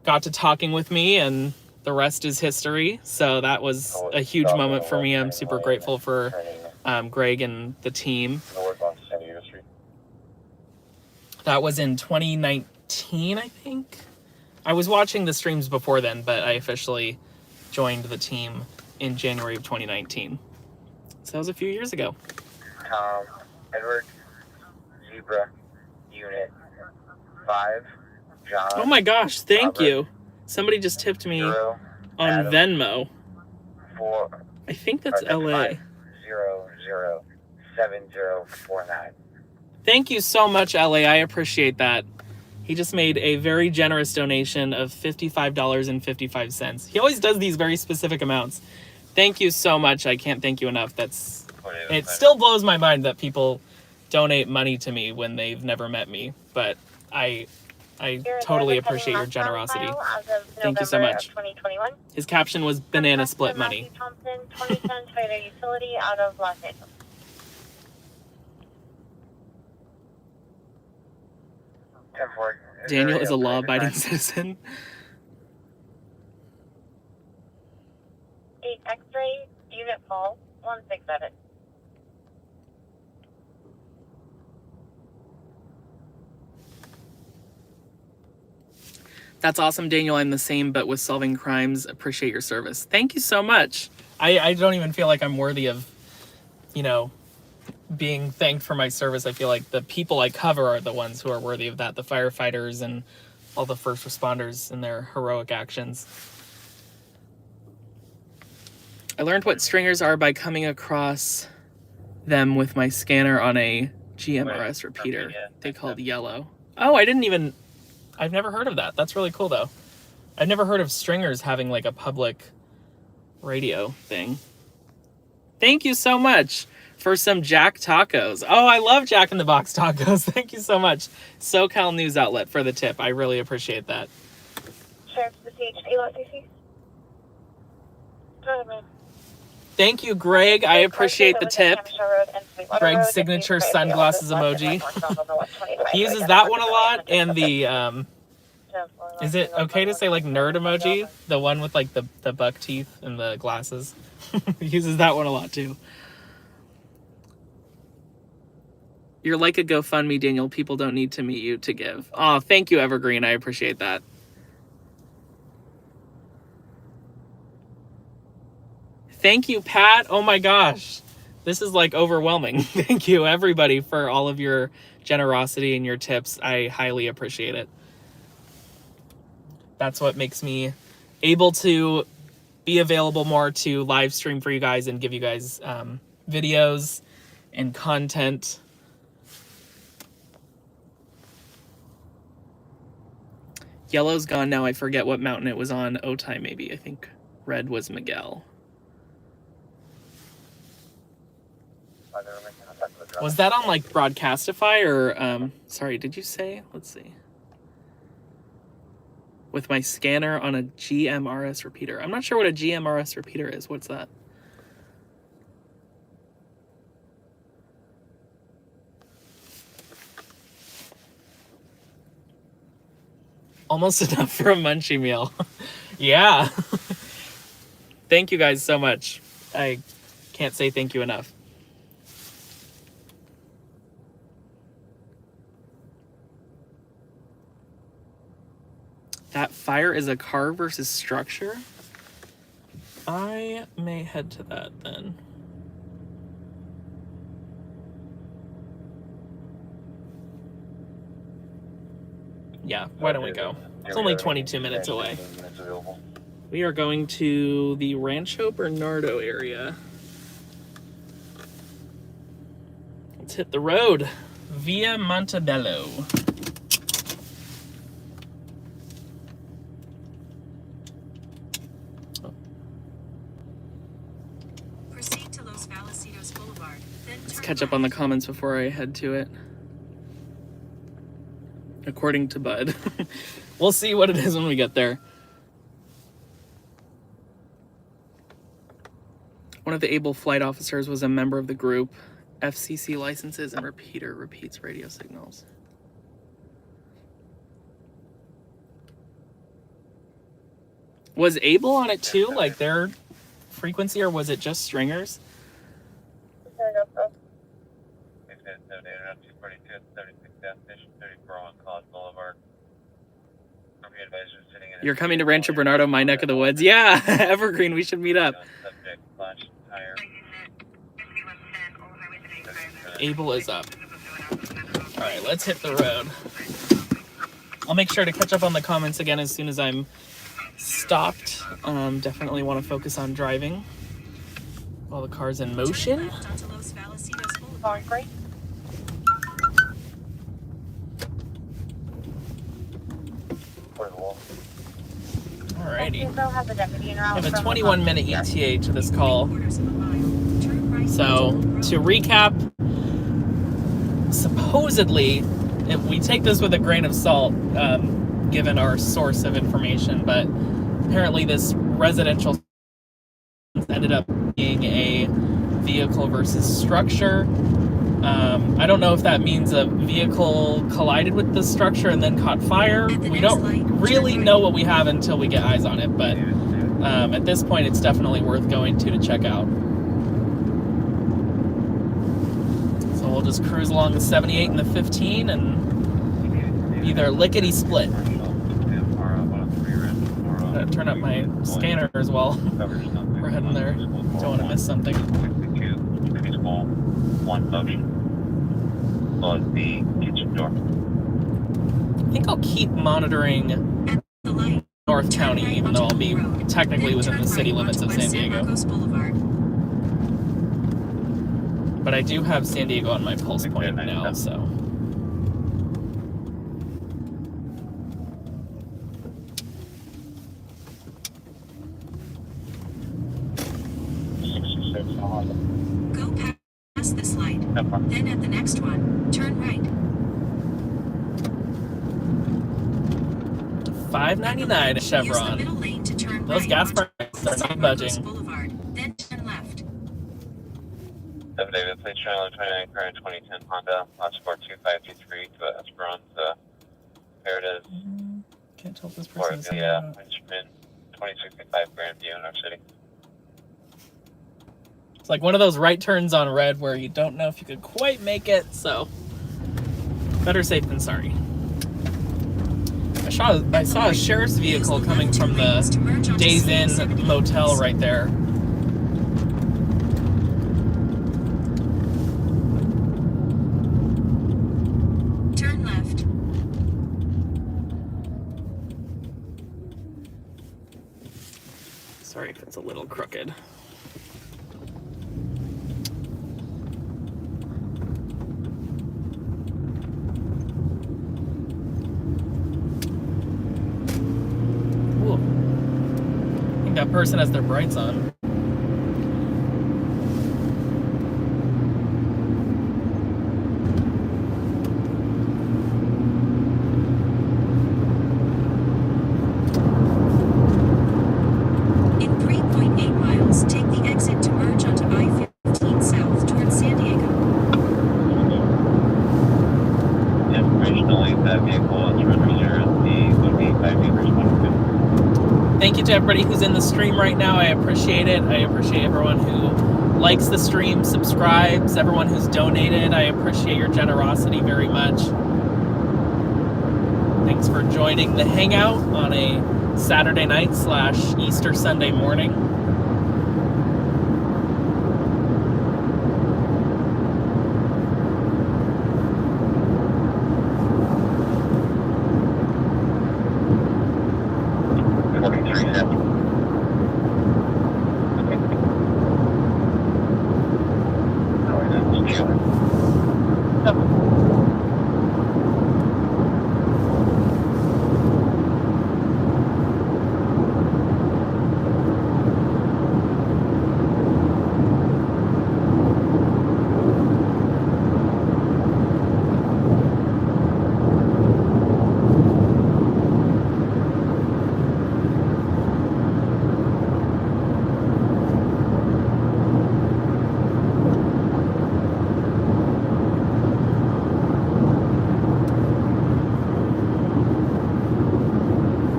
got to talking with me, and the rest is history. So that was a huge moment for me. I'm super grateful for Greg and the team. That was in 2019, I think. I was watching the streams before then, but I officially joined the team in January of 2019. So that was a few years ago. Edward, Zebra, Unit 5, John. Oh my gosh, thank you. Somebody just tipped me on Adam, Venmo. 4, I think that's LA. 5007049. Thank you so much, LA. I appreciate that. He just made a very generous donation of $55.55. He always does these very specific amounts. Thank you so much. I can't thank you enough. It still blows my mind that people donate money to me when they've never met me, but I totally appreciate your generosity. Thank you so much. His caption was banana split money. Thompson, 2010 Toyota Utility out of Los Angeles. Daniel is a law-abiding citizen. 8 X-ray, Unit Paul, 167. That's awesome, Daniel. I'm the same, but with solving crimes. Appreciate your service. Thank you so much. I don't even feel like I'm worthy of, you know, being thanked for my service. I feel like the people I cover are the ones who are worthy of that. The firefighters and all the first responders and their heroic actions. I learned what stringers are by coming across them with my scanner on a GMRS repeater. They called yellow. Oh, I've never heard of that. That's really cool though. I've never heard of stringers having like a public radio thing. Thank you so much for some Jack tacos. Oh, I love Jack in the Box tacos. Thank you so much. SoCal News Outlet for the tip. I really appreciate that. Sheriff, the CHP, Los Angeles. Thank you, Greg. I appreciate the tip. Greg's signature sunglasses emoji. He uses that one a lot, and the is it okay to say like nerd emoji? The one with like the buck teeth and the glasses. He uses that one a lot too. You're like a GoFundMe, Daniel. People don't need to meet you to give. Oh, thank you, Evergreen. I appreciate that. Thank you, Pat. Oh my gosh. This is like overwhelming. Thank you, everybody, for all of your generosity and your tips. I highly appreciate it. That's what makes me able to be available more to live stream for you guys and give you guys videos and content. Yellow's gone now. I forget what mountain it was on. Otay, maybe. I think red was Miguel. Was that on like Broadcastify or sorry, did you say? Let's see. With my scanner on a GMRS repeater. I'm not sure what a GMRS repeater is. What's that? Almost enough for a munchie meal. Yeah. Thank you guys so much. I can't say thank you enough. That fire is a car versus structure? I may head to that then. Yeah, why don't we go? It's only 22 minutes away. We are going to the Rancho Bernardo area. Let's hit the road. Via Montebello. Proceed to Los Vallecillos Boulevard, then Let's turn catch up on the left. comments before I head to it. According to Bud. We'll see what it is when we get there. One of the able flight officers was a member of the group. FCC licenses and repeater repeats radio signals. Was Able on it too? Like their frequency, or was it just stringers? You're coming to Rancho Bernardo, my neck of the woods. Yeah, Evergreen, we should meet up. Able is up. All right, let's hit the road. I'll make sure to catch up on the comments again as soon as I'm stopped. Definitely want to focus on driving while the car's in motion. Turn left onto Los Vallecillos Boulevard. Sorry, great. Alrighty. They'll have the deputy in I have a 21-minute ETA to this call. Quarters of a mile. Turn right So, onto to recap, supposedly, if we take this with a grain of salt, given our source of information, but apparently this residential ended up being a vehicle versus structure. I don't know if that means a vehicle collided with the structure and then caught fire. We don't really know what we have until we get eyes on it, but at this point it's definitely worth going to check out. So we'll just cruise along the 78 and the 15 and either lickety split. Gotta turn up my scanner as well. We're heading there. Don't want to miss something. One motion. Close the kitchen door. I think I'll keep monitoring the light. North Turn County, right even though I'll onto be the road. technically Then within the turn city right limits of onto San West Diego. Marcos Boulevard. But I do have San Diego on my pulse point now, so. Go past this light. No problem. Then at the next one, turn right. $5.99 a Use the Chevron. middle lane to turn Those right gas onto prices are San not Marcos budging. Boulevard. Then turn left. 7 David, please try on 29 current 2010 Honda, last support 2523 to Esperanza. Here it is. Can't tell if this For person's the Richmond 2065 Grandview in our city. It's like one of those right turns on red where you don't know if you could quite make it, so better safe than sorry. I saw a sheriff's vehicle coming from the Days Inn motel right there. Turn left. Sorry if it's a little crooked. think that person has their brights on. In 3.8 miles, take the exit to merge onto I-15 south towards San Diego. Informationally, that vehicle is surrender would be 5 meters 150. Thank you to everybody who's in the stream right now. I appreciate it. I appreciate everyone who likes the stream, subscribes, everyone who's donated. I appreciate your generosity very much. Thanks for joining the hangout on a Saturday night / Easter Sunday morning.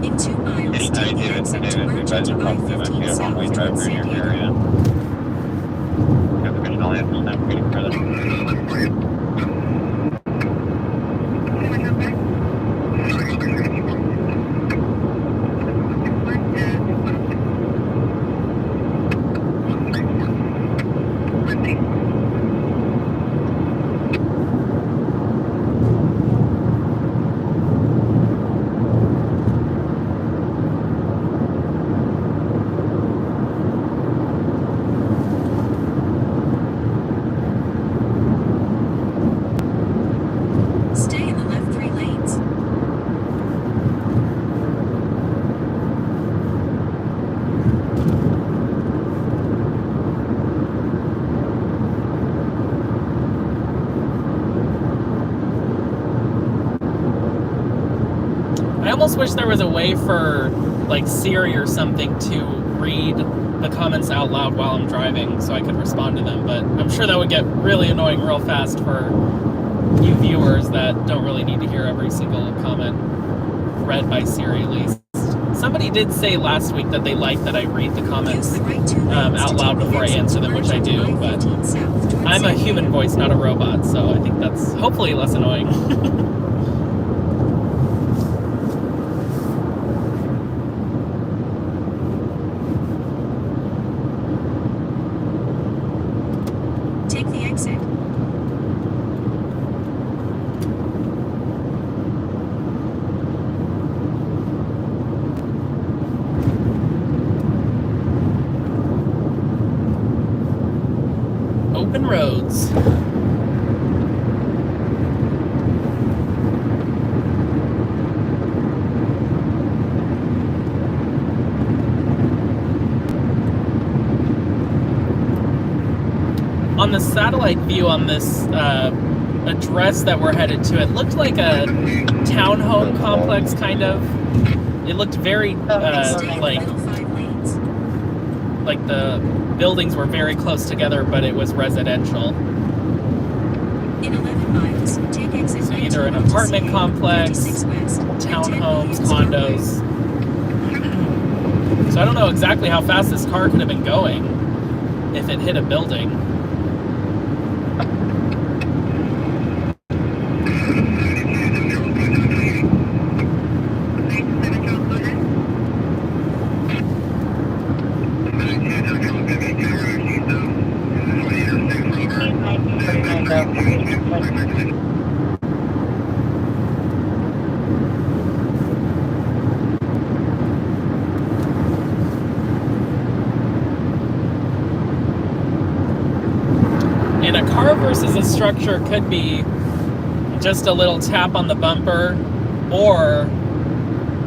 In 2 miles, take the exit to merge onto I-15 south towards San Diego. Informationally, at this time, waiting for the Stay in the left 3 lanes. I almost wish there was a way for like Siri or something to read the comments out loud while I'm driving so I could respond to them, but I'm sure that would get really annoying real fast for you viewers that don't really need to hear every single comment read by Siri at least. Somebody did say last week that they like that I read the Use comments the right 2 lanes out to loud take the before I exit answer to them, which merge I onto do, but I-15 south towards I'm a San human Diego. voice, not a robot, so I think that's hopefully less annoying. Take the exit. Open roads. On the satellite view on this address that we're headed to, it looked like a townhome complex, kind of. It looked very Stay in the like middle 5 lanes. the buildings were very close together, but it was residential. In 11 miles, take exit So either an 19 onto apartment CA, complex, 56 west, and 10 townhomes, Williams Parkway. condos. So I don't know exactly how fast this car could have been going if it hit a building. And a car versus a structure could be just a little tap on the bumper, or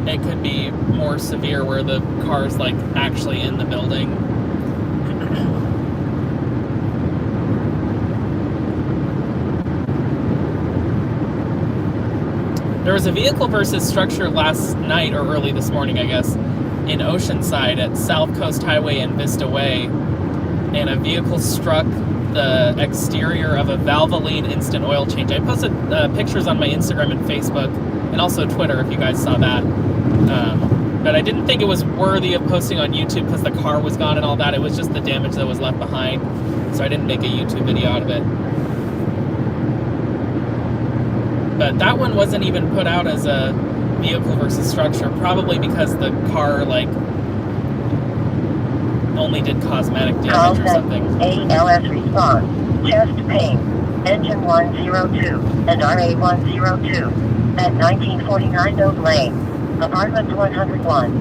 it could be more severe where the car's like actually in the building. There was a vehicle versus structure last night, or early this morning, I guess, in Oceanside at South Coast Highway and Vista Way, and a vehicle struck the exterior of a Valvoline instant oil change. I posted pictures on my Instagram and Facebook, and also Twitter if you guys saw that. But I didn't think it was worthy of posting on YouTube because the car was gone and all that. It was just the damage that was left behind, so I didn't make a YouTube video out of it. But that one wasn't even put out as a vehicle versus structure, probably because the car, like, only did cosmetic damage or something. ALS response. Chest pain. Engine 102 and RA 102 at 1949 Oak Lane. Apartment 101.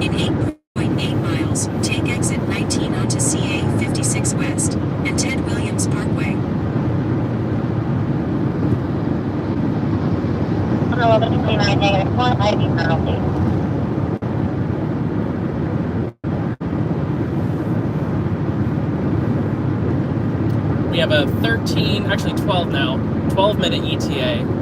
In 8.8 miles, take exit 19 onto CA 56 West and Ted Williams Parkway. 1129 negative 1 ID penalty. We have a 12 now, 12-minute ETA.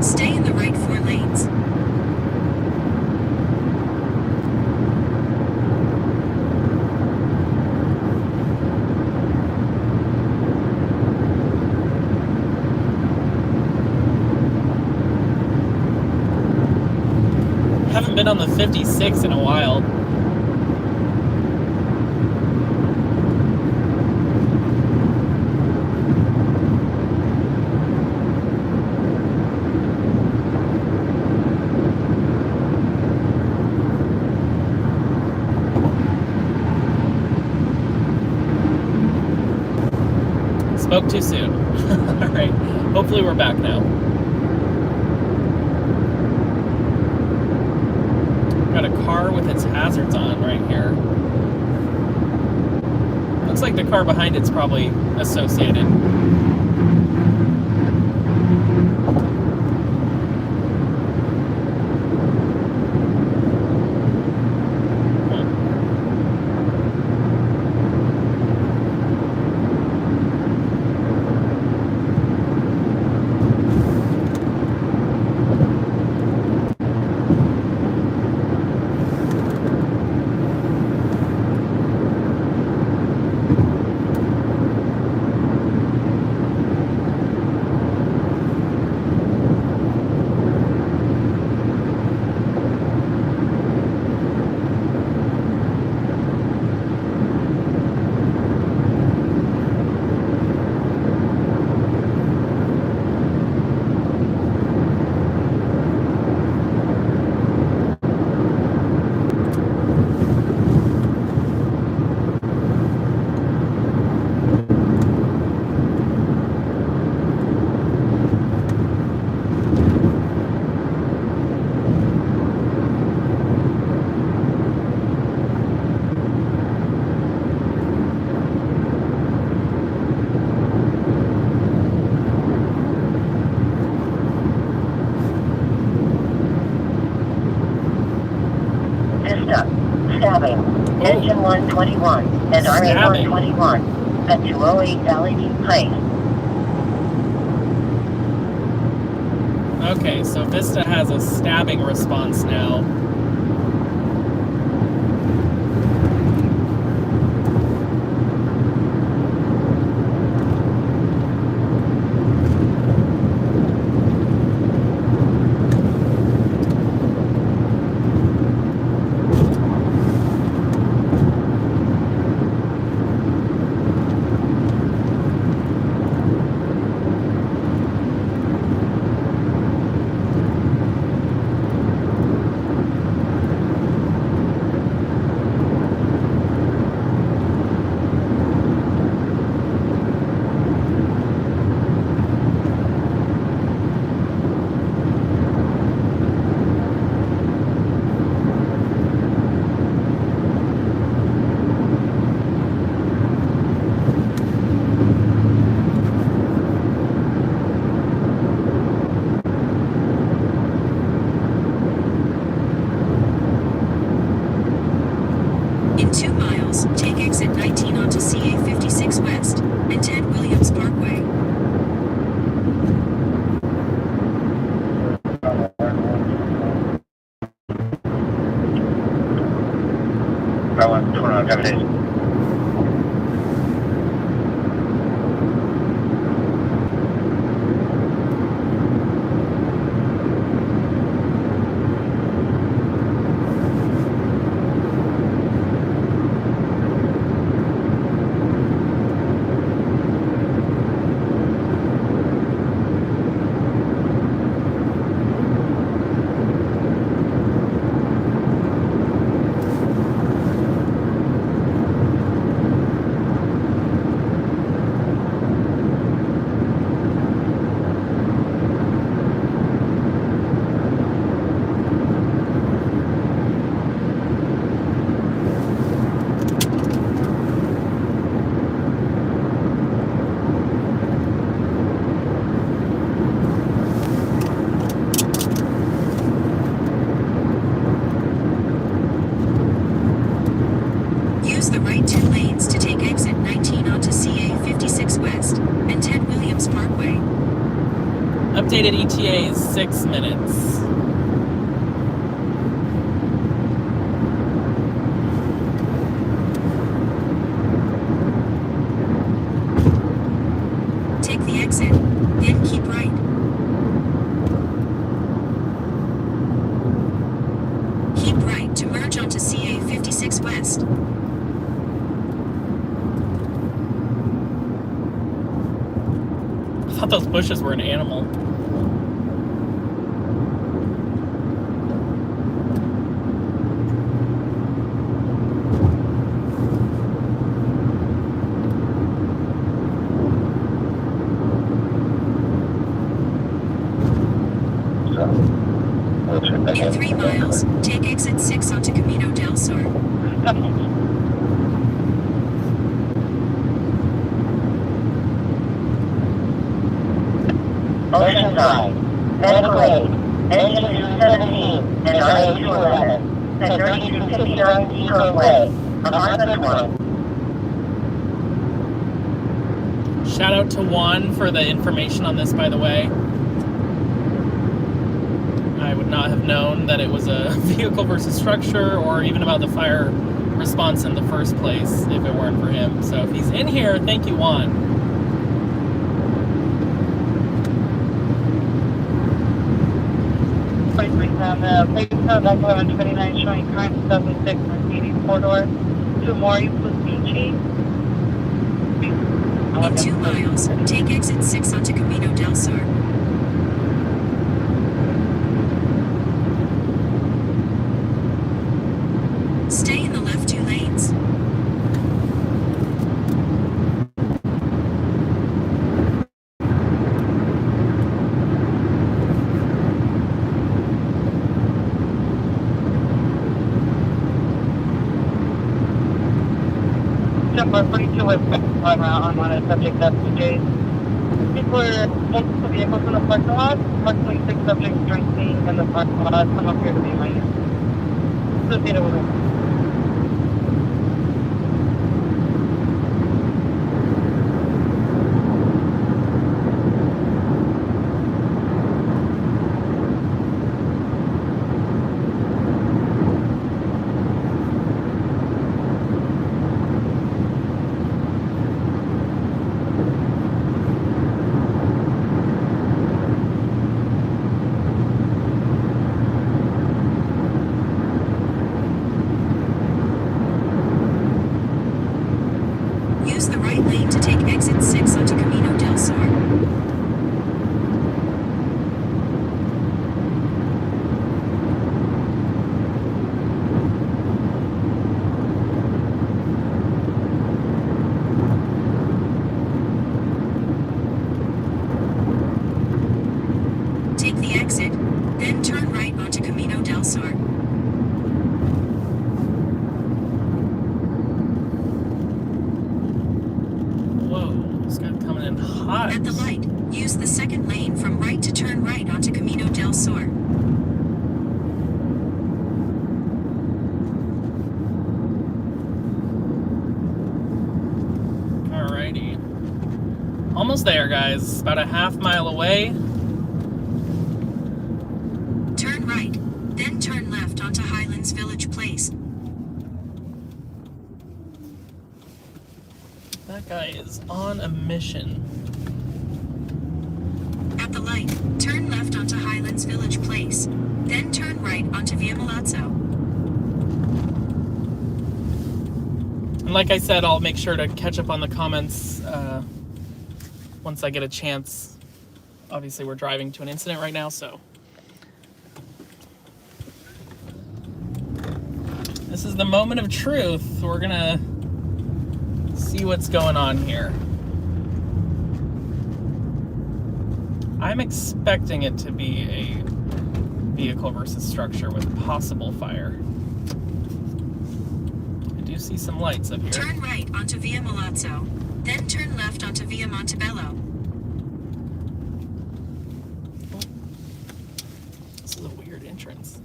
Stay in the right 4 lanes. Haven't been on the 56 in a while. Spoke too soon. All right. Hopefully we're back now. Got a car with its hazards on right here. Looks like the car behind it's probably associated. Stabbing. Engine 121 and RA Stabbing. 121 at 208 Valley View Place. Okay, so Vista has a stabbing response now. updated ETA is 6 minutes. Take the exit, then keep right. Keep right to merge onto CA 56 West. I thought those bushes were an animal. In 3 miles, take exit 6 onto Camino del Sur. Oceanside, Medical Aid, Engine 217, and RA 211, at 3259 Seacroft Way, Apartment 1. Shout out to Juan for the information on this, by the way. I would not have known that it was a vehicle versus structure or even about the fire response in the first place if it weren't for him. So if he's in here, thank you, Juan. Page code 1129 showing current 76 Mercedes 4-door. 2 more, you plus Beachy. In 2 miles, take exit 6 onto Camino del Sur. Stay in the left 2 lanes. Jumper 42 with on route on one of the subject FPJs. People are multiple vehicles in the parking lot. Approximately 6 subjects drinking in the parking lot. Some appear to be minors. Associated with it. Use the right lane to take exit 6 onto Camino del Sur. Take the exit, then turn right onto Camino del Sur. Whoa, this guy coming in hot. At the light, use the second lane from right to turn right onto Camino del Sur. Alrighty. Almost there, guys. About a half mile away. Turn right, then turn left onto Highlands Village Place. That guy is on a mission. At the light, turn left onto Highlands Village Place. Then turn right onto Via Milazzo. And like I said, I'll make sure to catch up on the comments once I get a chance. Obviously, we're driving to an incident right now, so. This is the moment of truth. We're gonna see what's going on here. I'm expecting it to be a vehicle versus structure with possible fire. I do see some lights up here. Turn right onto Via Milazzo. Then turn left onto Via Montebello. This is a weird entrance.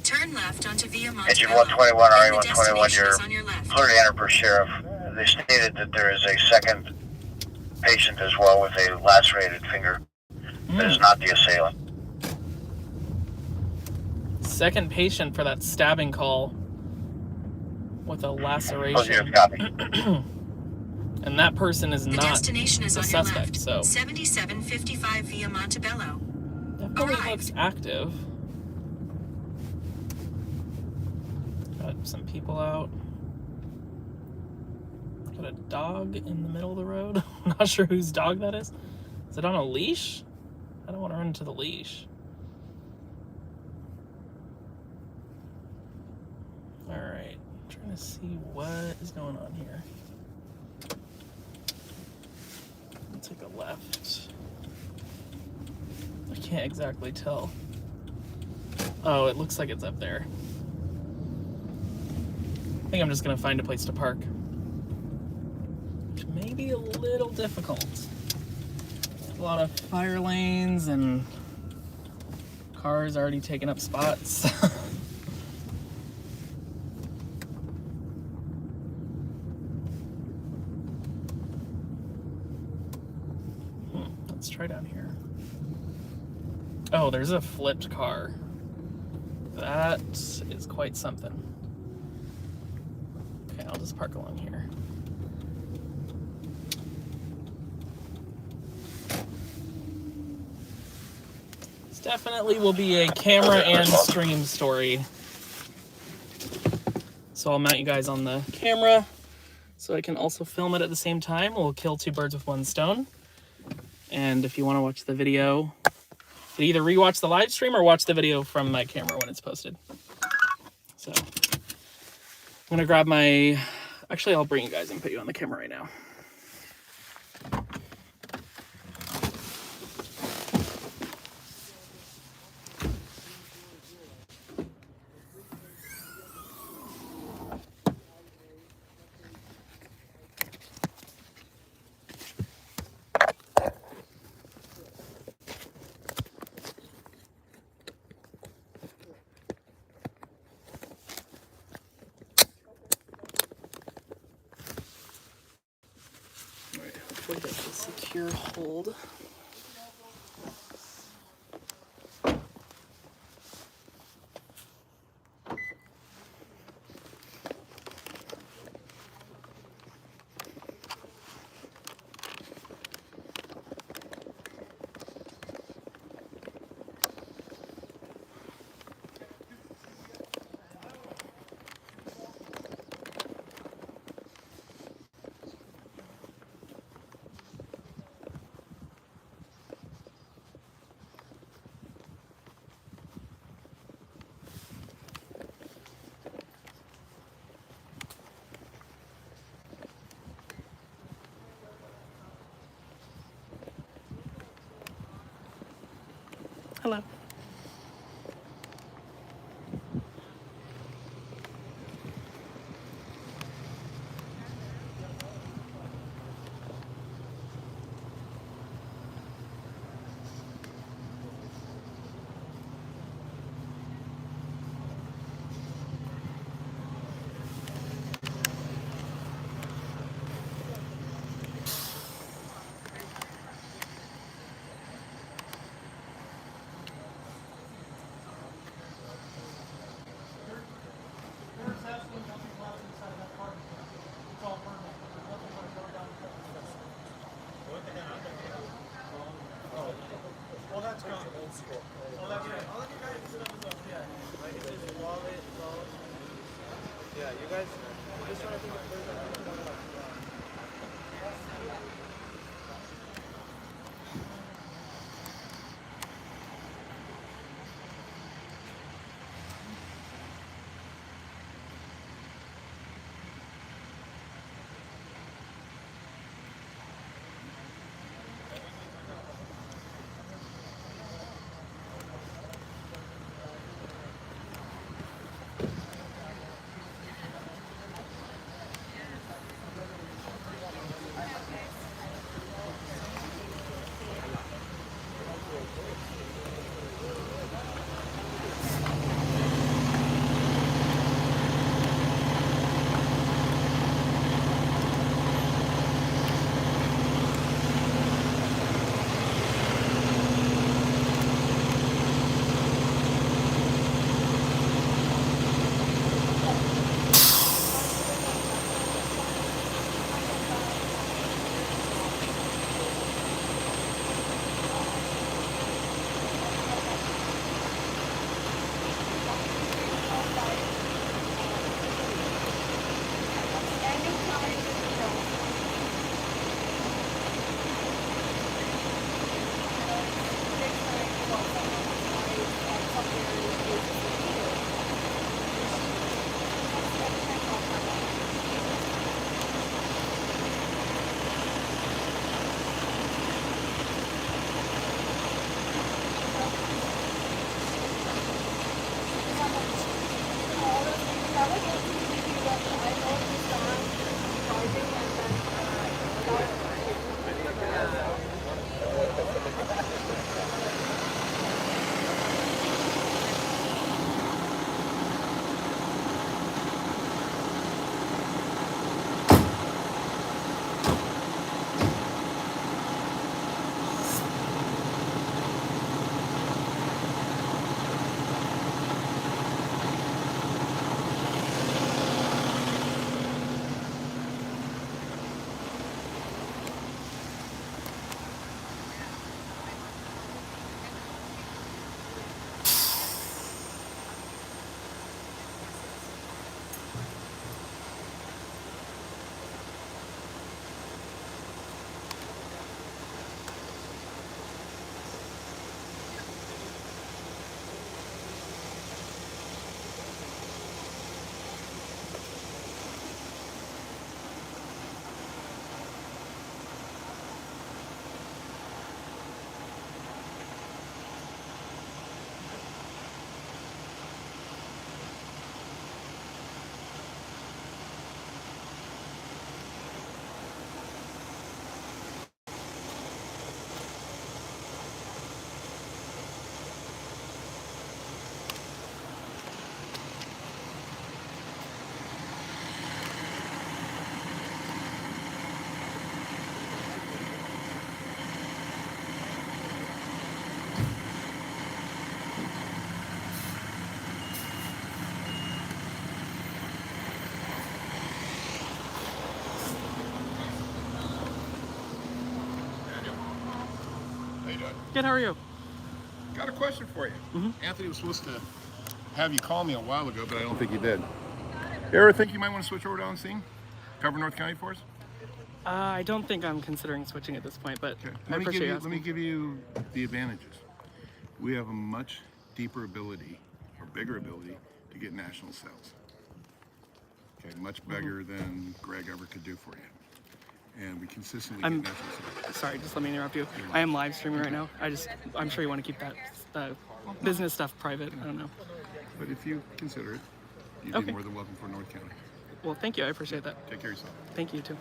Turn left onto Via Engine Montebello. 121, Then RE the 121, destination you're is on your left. clearly entered per sheriff. They stated that there is a second patient as well with a lacerated finger. That is not the assailant. Second patient for that stabbing call with a laceration. Positive copy. And that person is The not destination is the on your suspect, left. so 7755 via Montebello. definitely Arrived. looks active. Got some people out. Got a dog in the middle of the road. I'm not sure whose dog that is. Is it on a leash? I don't want to run into the leash. Alright, trying to see what is going on here. I'll take a left. I can't exactly tell. Oh, it looks like it's up there. I think I'm just gonna find a place to park. Which may be a little difficult. A lot of fire lanes and cars already taking up spots. Let's try down here. Oh, there's a flipped car. That is quite something. Okay, I'll just park along here. This definitely will be a camera and stream story. So I'll mount you guys on the camera so I can also film it at the same time. We'll kill two birds with one stone. And if you want to watch the video, you either rewatch the live stream or watch the video from my camera when it's posted. So I'm gonna grab my, actually I'll bring you guys and put you on the camera right now. Hopefully that's a secure hold. Hello. Doug? Good, how are you? Got a question for you. Mm-hmm. Anthony was supposed to have you call me a while ago, but I don't think he did. You ever think you might want to switch over to on scene? Cover North County for us? I don't think I'm considering switching at this point, but Okay. I appreciate you Let me asking. give you the advantages. We have a much deeper ability, or bigger ability, to get national sales. Okay, much bigger than Greg ever could do for you. And we consistently get national sales. Sorry, just let me interrupt you. I am live streaming right now. I'm sure you want to keep that business stuff private. I don't know. But if you consider it, you'd Okay. be more than welcome for North County. Well, thank you. I appreciate that. Take care of yourself. Thank you, too.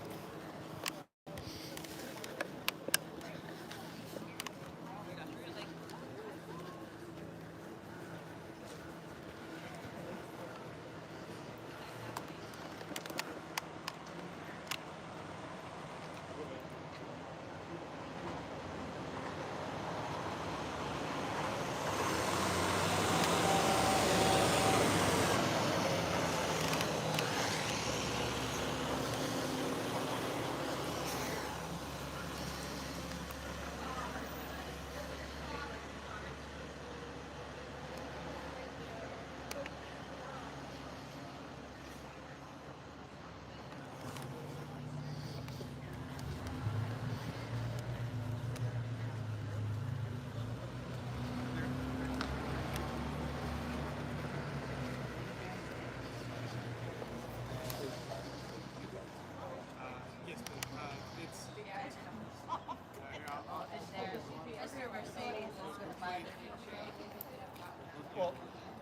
Well,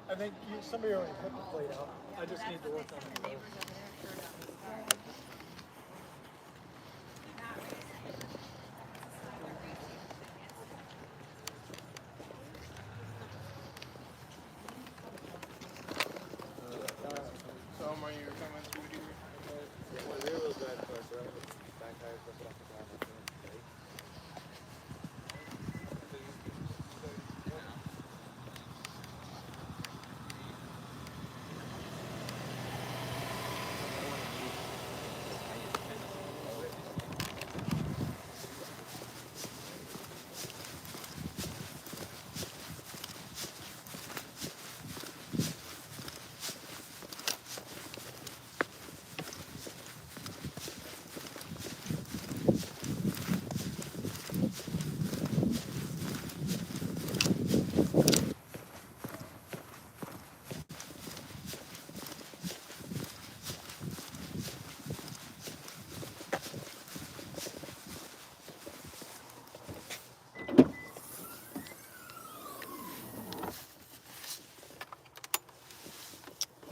I think somebody already put the plate out. I just need to work on it.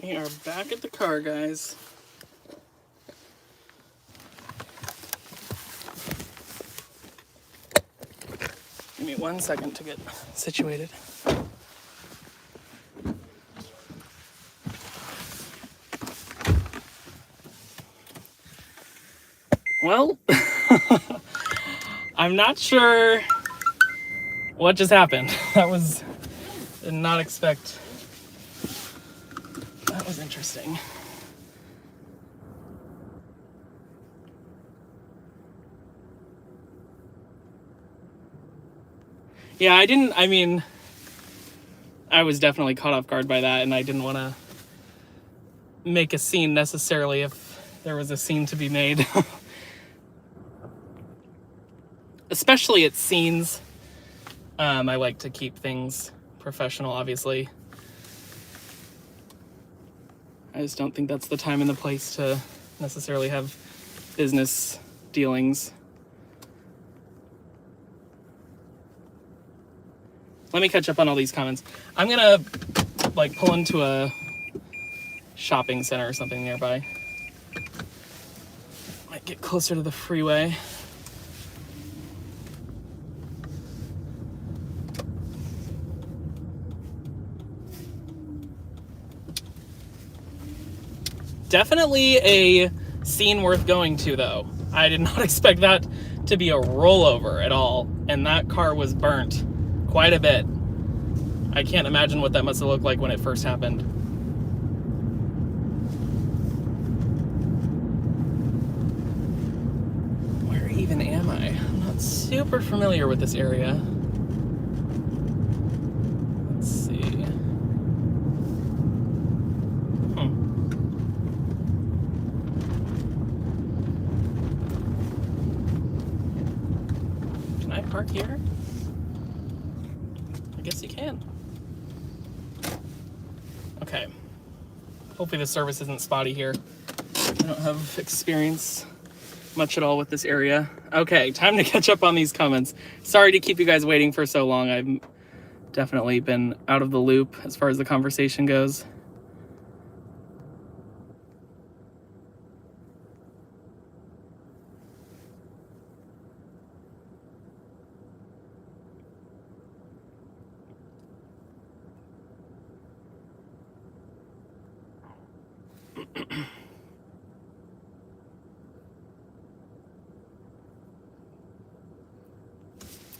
We are back at the car, guys. Give me 1 second to get situated. Well, I'm not sure what just happened. Did not expect. That was interesting. Yeah, I was definitely caught off guard by that, and I didn't want to make a scene necessarily if there was a scene to be made. Especially at scenes. I like to keep things professional, obviously. I just don't think that's the time and the place to necessarily have business dealings. Let me catch up on all these comments. I'm gonna pull into a shopping center or something nearby. Might get closer to the freeway. Definitely a scene worth going to, though. I did not expect that to be a rollover at all, and that car was burnt quite a bit. I can't imagine what that must have looked like when it first happened. Where even am I? I'm not super familiar with this area. park here? I guess you can. Okay. Hopefully the service isn't spotty here. I don't have experience much at all with this area. Okay, time to catch up on these comments. Sorry to keep you guys waiting for so long. I've definitely been out of the loop as far as the conversation goes.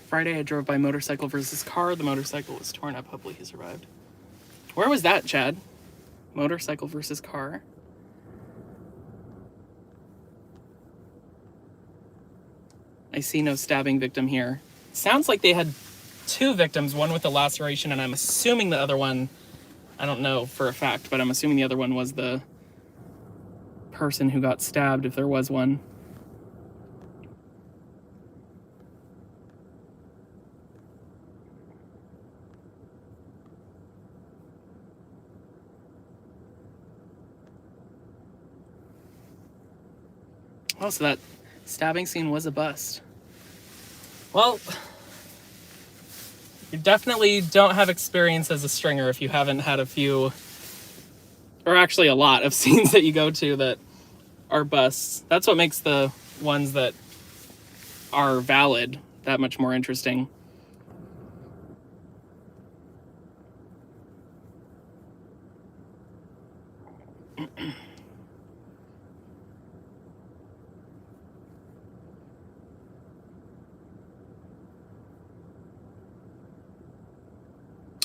Friday, I drove by motorcycle versus car. The motorcycle was torn up. Hopefully he survived. Where was that, Chad? Motorcycle versus car. I see no stabbing victim here. Sounds like they had 2 victims, one with a laceration, and I'm assuming the other one, I don't know for a fact, but I'm assuming the other one was the person who got stabbed, if there was one. Oh, so that stabbing scene was a bust. Well, you definitely don't have experience as a stringer if you haven't had a few, or actually a lot of scenes that you go to that are busts. That's what makes the ones that are valid that much more interesting.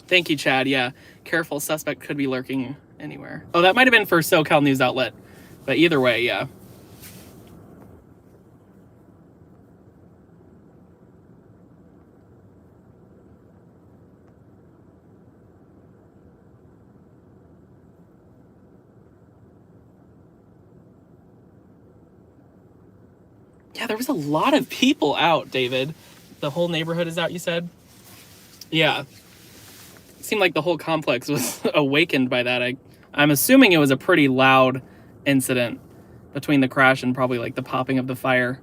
Thank you, Chad. Yeah, careful, suspect could be lurking anywhere. Oh, that might have been for SoCal News Outlet. But either way, yeah. Yeah, there was a lot of people out, David. The whole neighborhood is out, you said? Yeah. Seemed like the whole complex was awakened by that. I'm assuming it was a pretty loud incident between the crash and probably like the popping of the fire.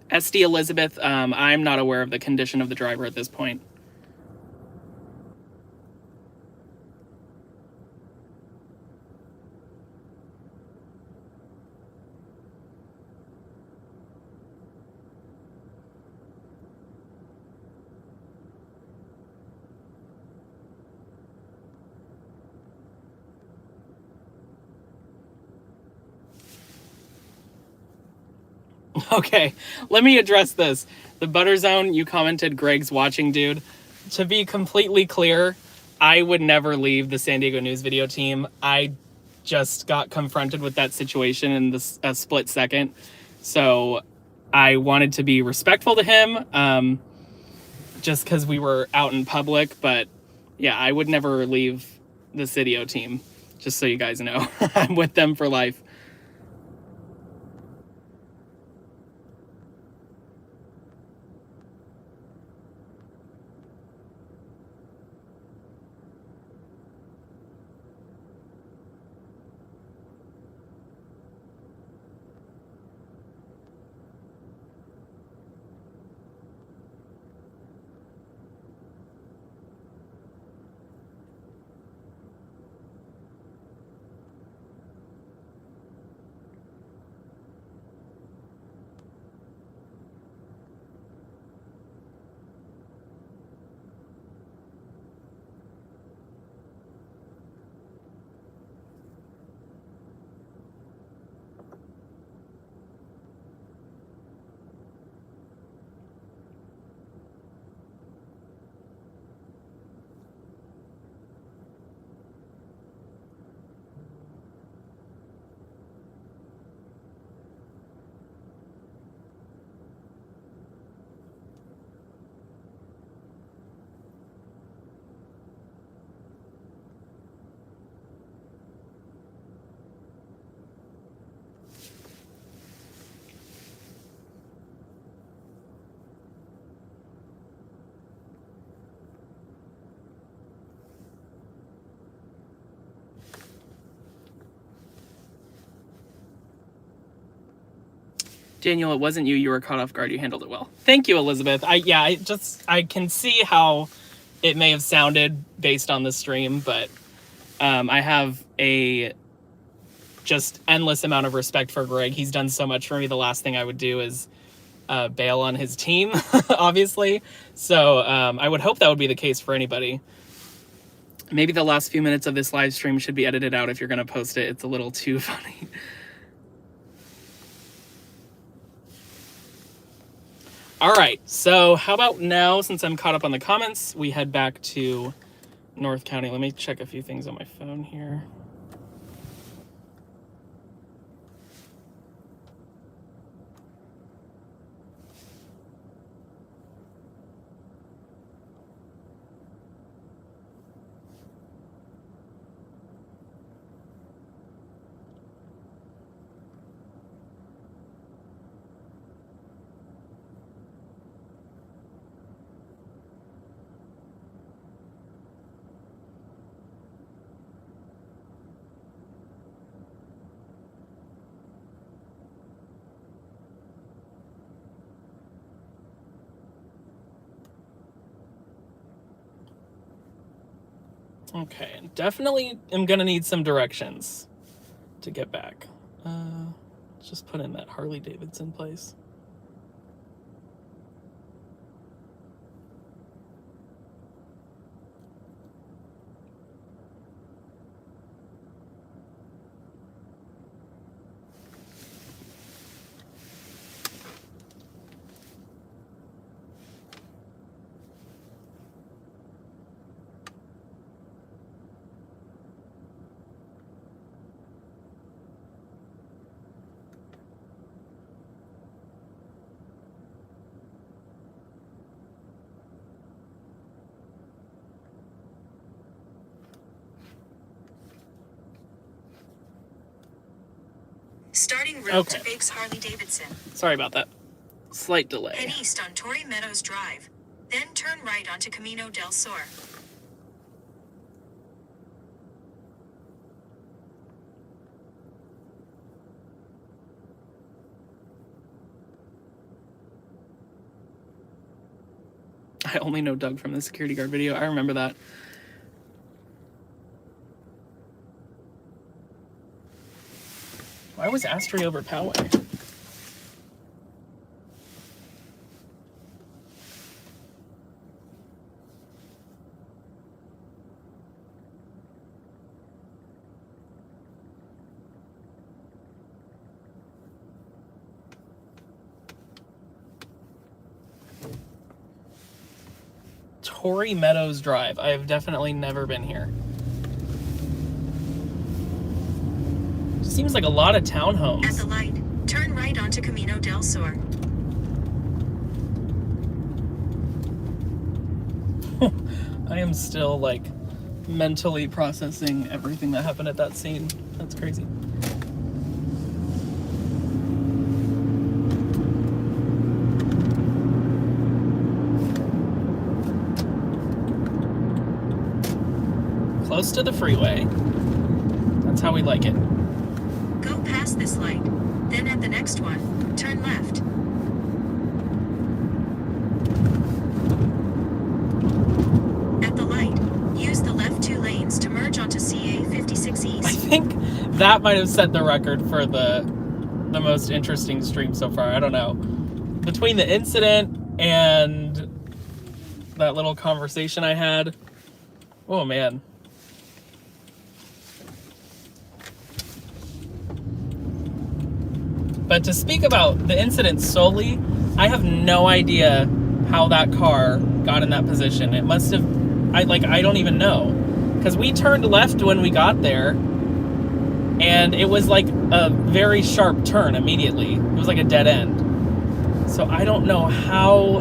SD Elizabeth, I'm not aware of the condition of the driver at this point. Okay, let me address this. The Butter Zone, you commented Greg's watching, dude. To be completely clear, I would never leave the San Diego News video team. I just got confronted with that situation in a split second. So I wanted to be respectful to him, just because we were out in public. But yeah, I would never leave the Cydio team, just so you guys know. I'm with them for life. Daniel, it wasn't you. You were caught off guard. You handled it well. Thank you, Elizabeth. I can see how it may have sounded based on the stream, but I have a just endless amount of respect for Greg. He's done so much for me. The last thing I would do is bail on his team, obviously. So I would hope that would be the case for anybody. Maybe the last few minutes of this live stream should be edited out if you're going to post it. It's a little too funny. All right, so how about now, since I'm caught up on the comments, we head back to North County. Let me check a few things on my phone here. Okay, definitely am gonna need some directions to get back. Let's just put in that Harley Davidson place. Starting route Okay. to Biggs Harley Davidson. Sorry about that. Slight delay. Head east on Torrey Meadows Drive. Then turn right onto Camino del Sur. I only know Doug from the security guard video. I remember that. Why was Astri over Poway? Torrey Meadows Drive. I have definitely never been here. Seems like a lot of townhomes. At the light, turn right onto Camino del Sur. I am still like mentally processing everything that happened at that scene. That's crazy. Close to the freeway. That's how we like it. Go past this light. Then at the next one, turn left. At the light, use the left 2 lanes to merge onto CA 56 I East. think that might have set the record for the most interesting stream so far. I don't know. Between the incident and that little conversation I had. Oh man. But to speak about the incident solely, I have no idea how that car got in that position. It must have, I don't even know. Because we turned left when we got there, and it was like a very sharp turn immediately. It was like a dead end. So I don't know how,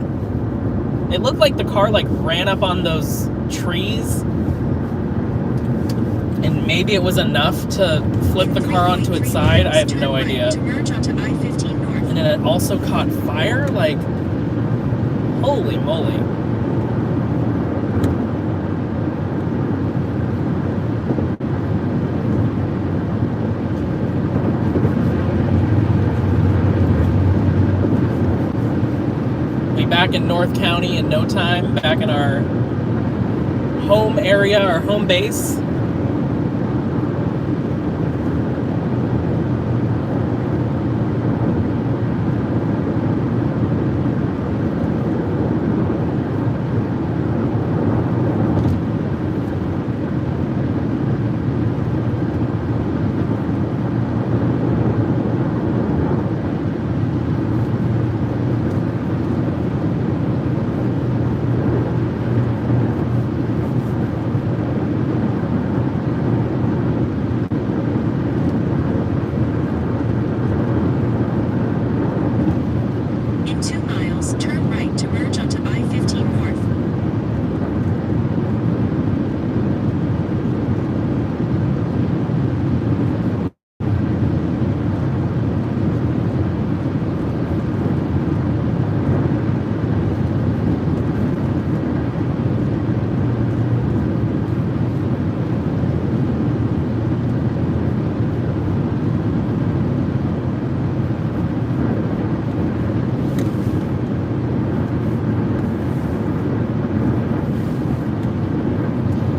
it looked like the car like ran up on those trees, and maybe it was enough to flip the car onto its side. I have no idea. To merge onto I-15 North. And then it also caught fire? Like, holy moly. in North County in no time, back in our home area, our home base. In 2 miles, turn right to merge onto I-15 North.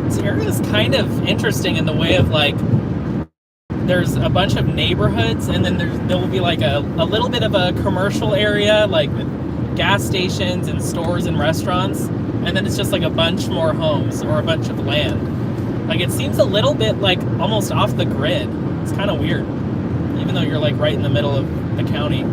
This area is kind of interesting in the way of like, there's a bunch of neighborhoods, and then there will be like a little bit of a commercial area, like with gas stations and stores and restaurants, and then it's just like a bunch more homes or a bunch of land. Like, it seems a little bit like almost off the grid. It's kind of weird, even though you're like right in the middle of the county.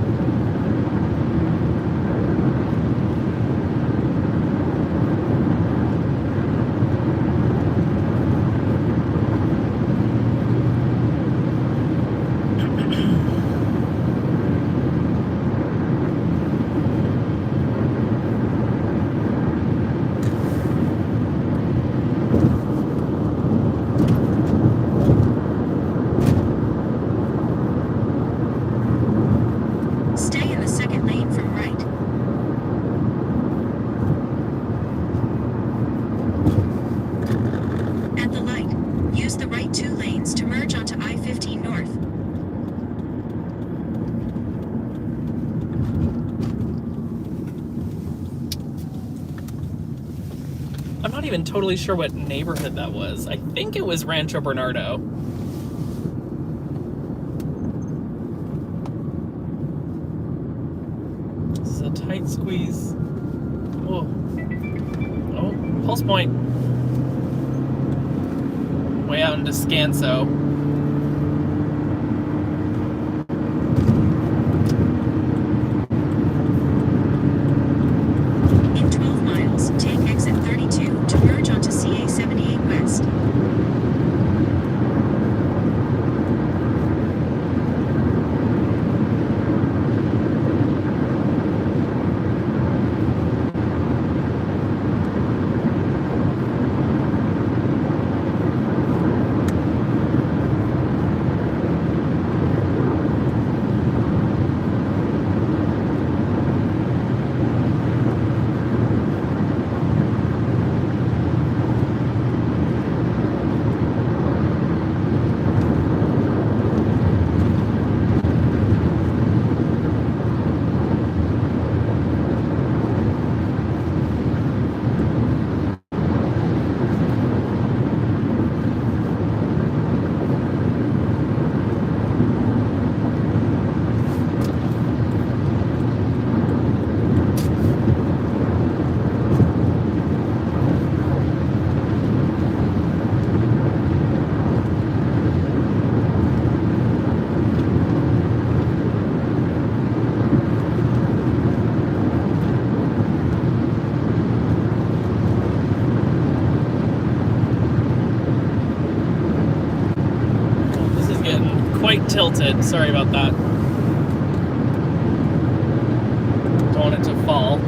Stay in the second lane from right. At the light, use the right 2 lanes to merge onto I-15 North. I'm not even totally sure what neighborhood that was. I think it was Rancho Bernardo. This is a tight squeeze. Whoa. Oh, pulse point. Way out into Scanso. In 12 miles, take exit 32 to merge onto CA 78 West. Quite tilted. Sorry about that. Don't want it to fall.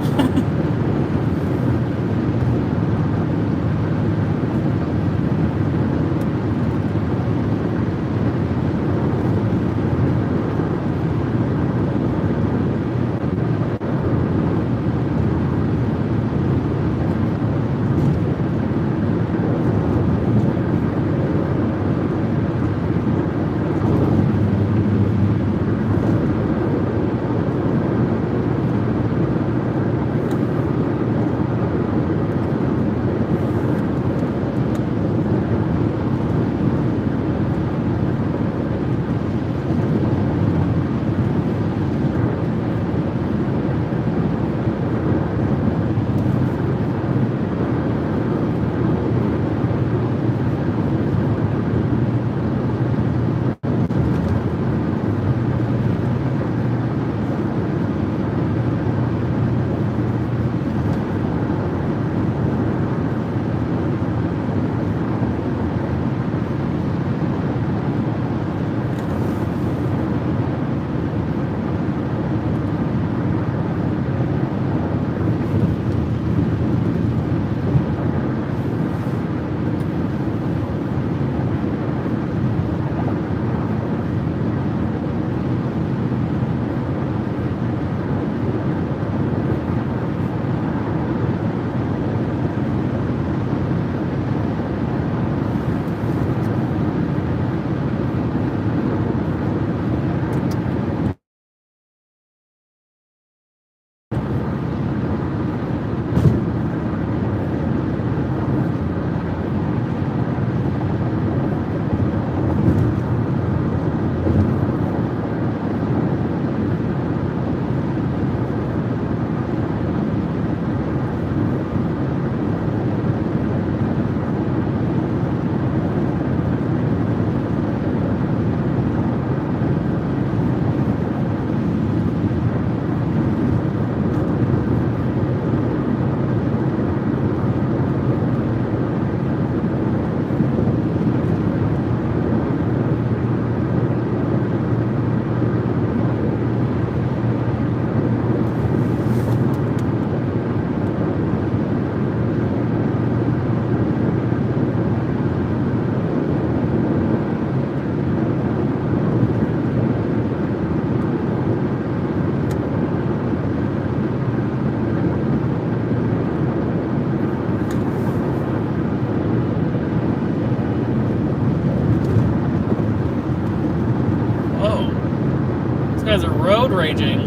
road raging.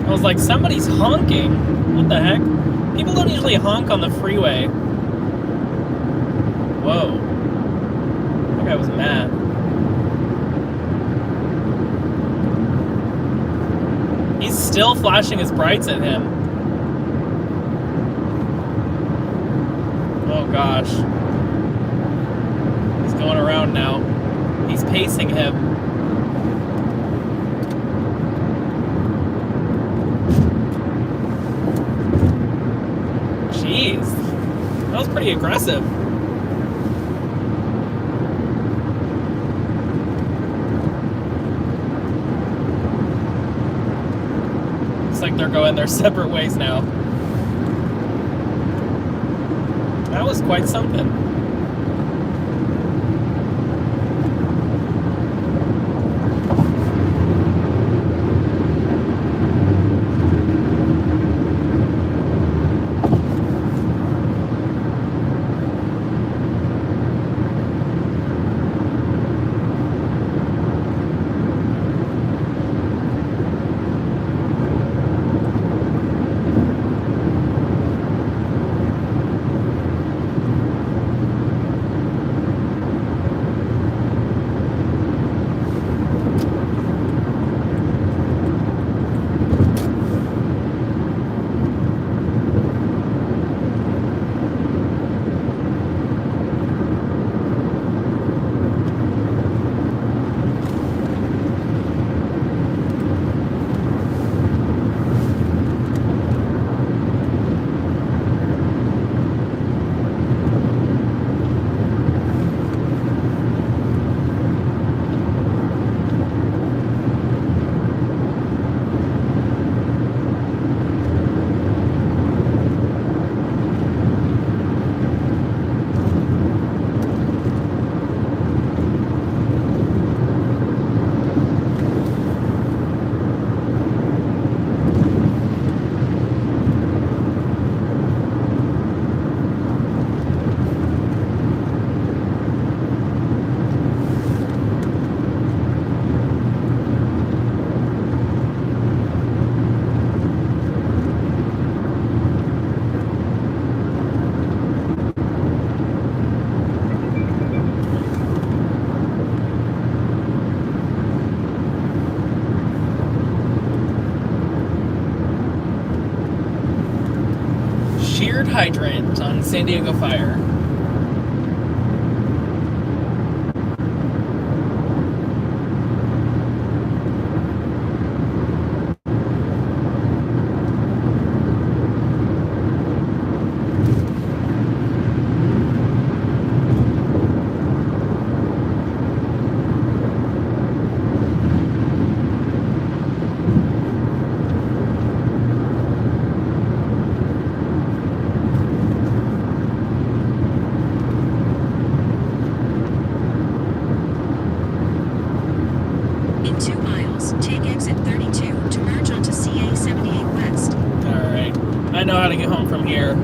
I was like, somebody's honking. What the heck? People don't usually honk on the freeway. Whoa. That guy was mad. He's still flashing his brights at him. Oh gosh. He's going around now. He's pacing him. Jeez. That was pretty aggressive. Looks like they're going their separate ways now. That was quite something. Sheared hydrant on San Diego Fire. In 2 miles, take exit 32 to merge onto CA 78 West. Alright. I know how to get home from here.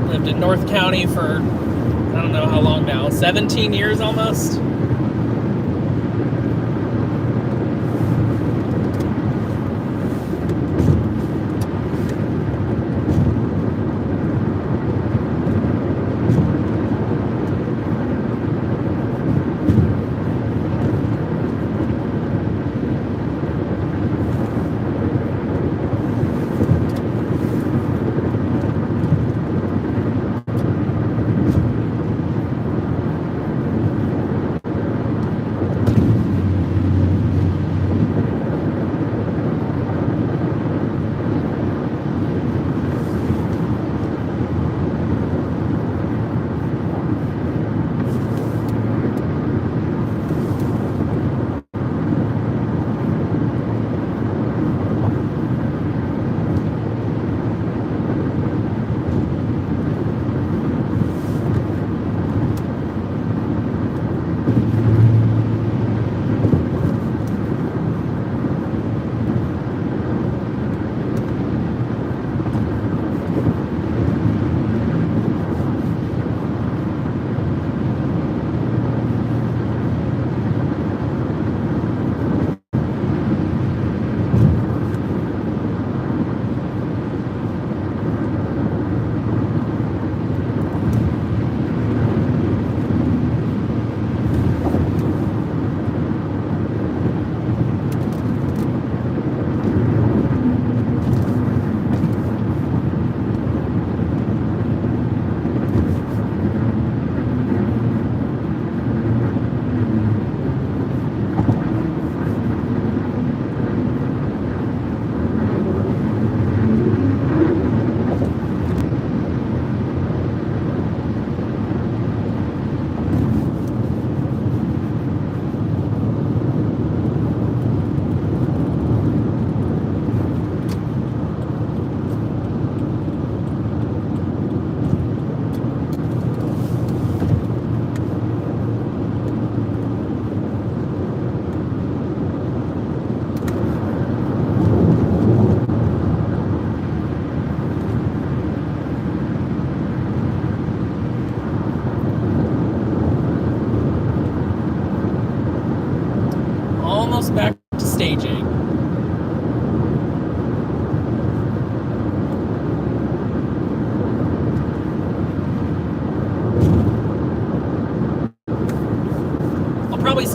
Lived in North County for, I don't know how long now, 17 years almost?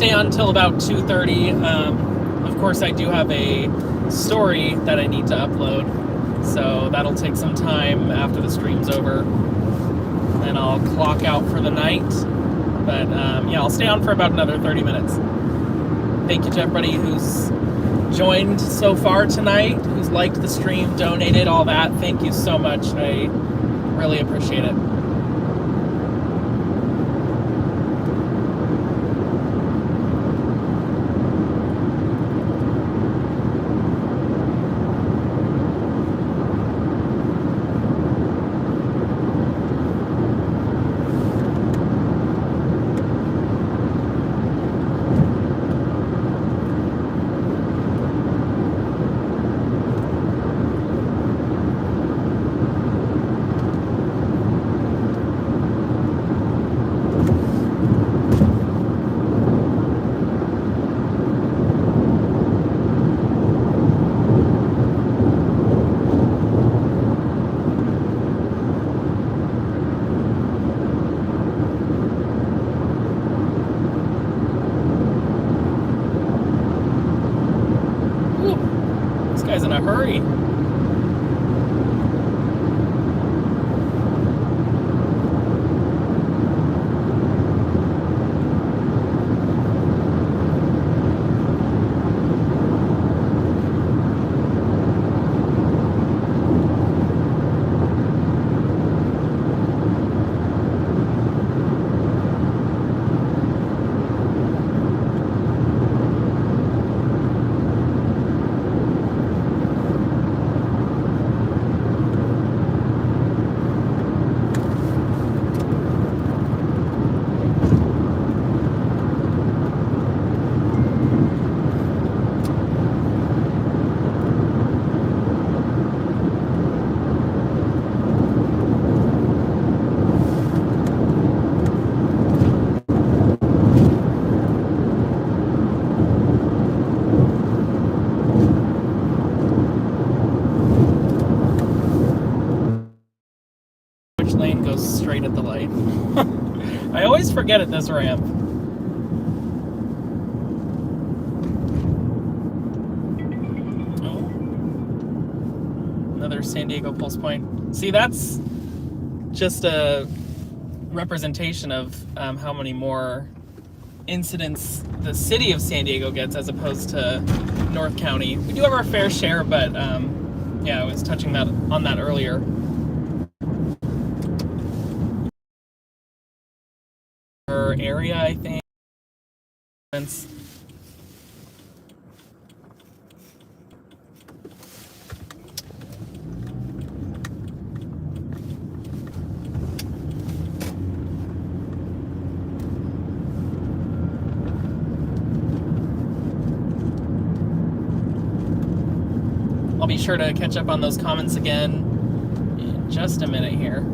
stay on until about 2:30. Of course, I do have a story that I need to upload, so that'll take some time after the stream's over. Then I'll clock out for the night. But yeah, I'll stay on for about another 30 minutes. Thank you to everybody who's joined so far tonight, who's liked the stream, donated, all that. Thank you so much. I really appreciate it. Guy's in a hurry. Which lane goes straight at the light? I always forget at this ramp. Oh. Another San Diego pulse point. See, that's just a representation of how many more incidents the city of San Diego gets as opposed to North County. We do have our fair share, but yeah, I was touching on that earlier. Area, I think. I'll be sure to catch up on those comments again in just a minute here.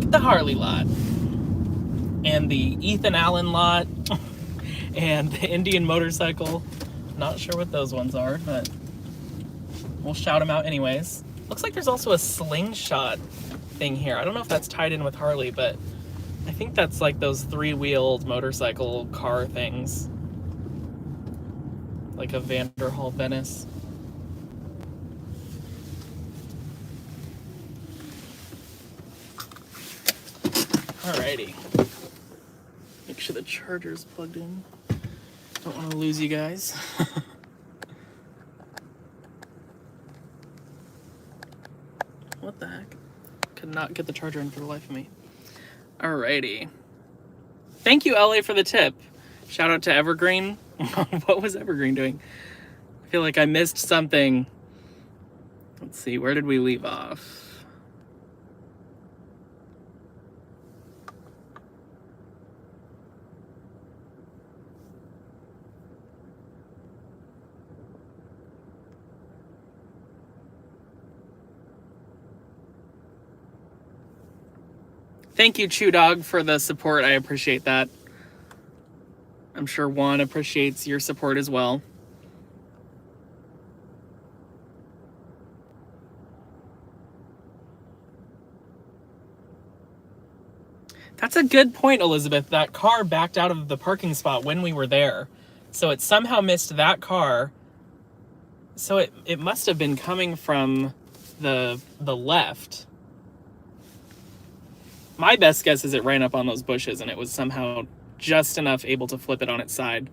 The Harley lot and the Ethan Allen lot and the Indian motorcycle. Not sure what those ones are, but we'll shout them out anyways. Looks like there's also a slingshot thing here. I don't know if that's tied in with Harley, but I think that's like those three-wheeled motorcycle car things, like a Vanderhall Venice. Alrighty. Make sure the charger's plugged in. Don't want to lose you guys. What the heck? Could not get the charger in for the life of me. Alrighty. Thank you, LA, for the tip. Shout out to Evergreen. What was Evergreen doing? I feel like I missed something. Let's see, where did we leave off? Thank you, Chew Dog, for the support. I appreciate that. I'm sure Juan appreciates your support as well. That's a good point, Elizabeth. That car backed out of the parking spot when we were there. So it somehow missed that car. So it must have been coming from the left. My best guess is it ran up on those bushes and it was somehow just enough able to flip it on its side.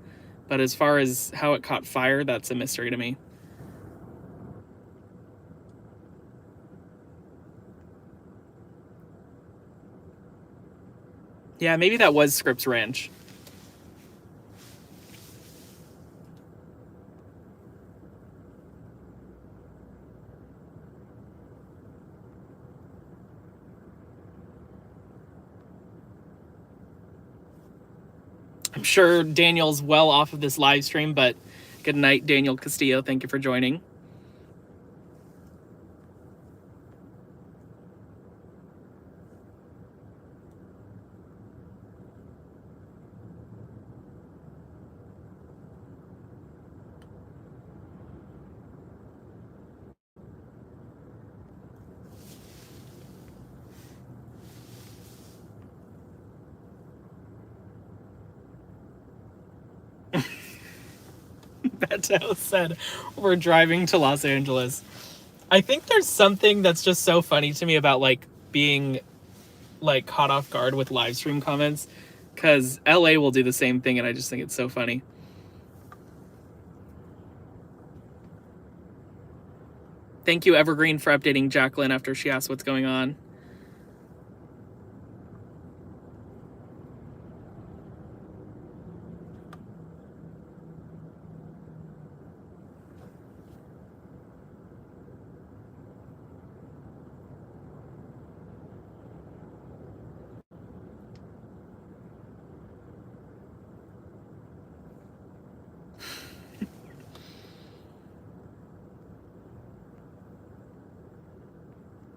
But as far as how it caught fire, that's a mystery to me. Yeah, maybe that was Scripps Ranch. I'm sure Daniel's well off of this live stream, but good night, Daniel Castillo. Thank you for joining. Beto said we're driving to Los Angeles. I think there's something that's just so funny to me about like being like caught off guard with live stream comments, because LA will do the same thing and I just think it's so funny. Thank you, Evergreen, for updating Jacqueline after she asked what's going on.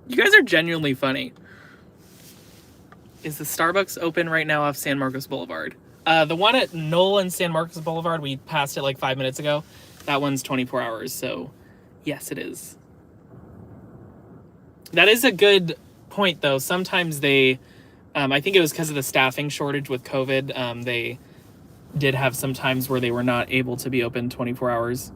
You guys are genuinely funny. Is the Starbucks open right now off San Marcos Boulevard? The one at Knoll and San Marcos Boulevard, we passed it like 5 minutes ago. That one's 24 hours, so yes, it is. That is a good point, though. Sometimes they, I think it was because of the staffing shortage with COVID, they did have some times where they were not able to be open 24 hours.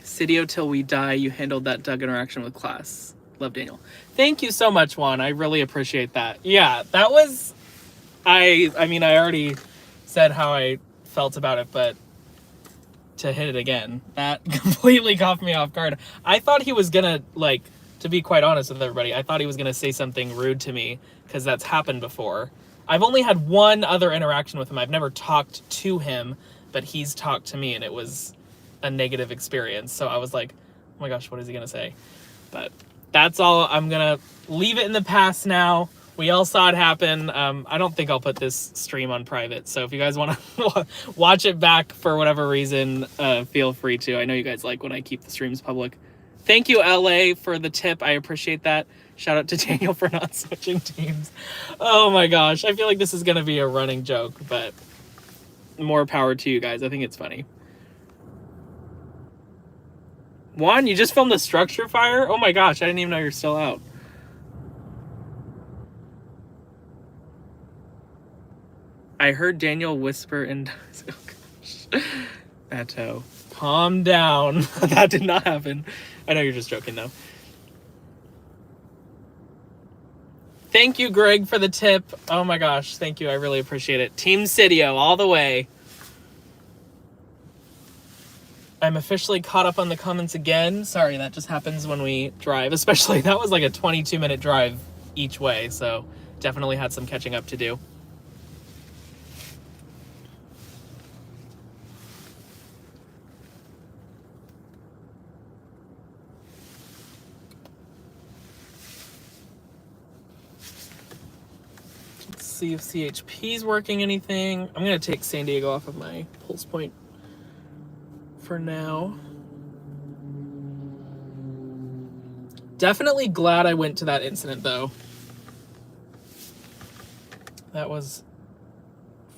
Sidio till we die, you handled that Doug interaction with class. Love, Daniel. Thank you so much, Juan. I really appreciate that. Yeah, that was... I mean, I already said how I felt about it, but to hit it again, that completely caught me off guard. I thought he was gonna, like, to be quite honest with everybody, I thought he was gonna say something rude to me, because that's happened before. I've only had one other interaction with him. I've never talked to him, but he's talked to me, and it was a negative experience. So I was like, oh my gosh, what is he gonna say? But that's all. I'm gonna leave it in the past now. We all saw it happen. I don't think I'll put this stream on private, so if you guys want to watch it back for whatever reason, feel free to. I know you guys like when I keep the streams public. Thank you, LA, for the tip. I appreciate that. Shout out to Daniel for not switching teams. Oh my gosh, I feel like this is gonna be a running joke, but more power to you guys. I think it's funny. Juan, you just filmed a structure fire? Oh my gosh, I didn't even know you're still out. I heard Daniel whisper and... Oh gosh. Beto. Calm down. That did not happen. I know you're just joking though. Thank you, Greg, for the tip. Oh my gosh, thank you. I really appreciate it. Team Sidio all the way. I'm officially caught up on the comments again. Sorry, that just happens when we drive. Especially, that was like a 22-minute drive each way, so definitely had some catching up to do. Let's see if CHP's working anything. I'm going to take San Diego off of my pulse point for now. Definitely glad I went to that incident, though. That was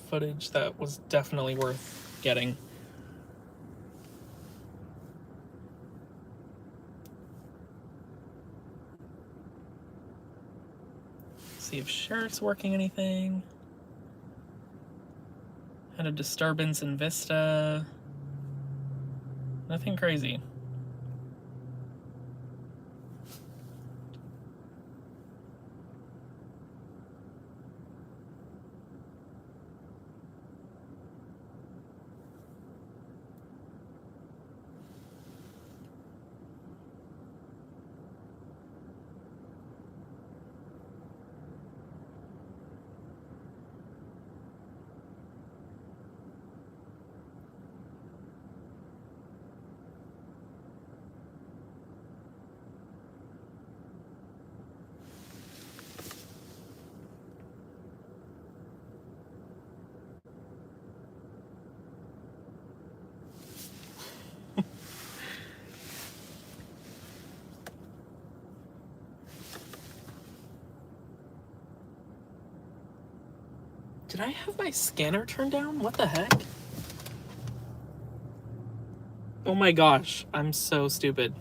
footage that was definitely worth getting. See if Sheriff's working anything. Had a disturbance in Vista. Nothing crazy. Did I have my scanner turned down? What the heck? Oh my gosh, I'm so stupid.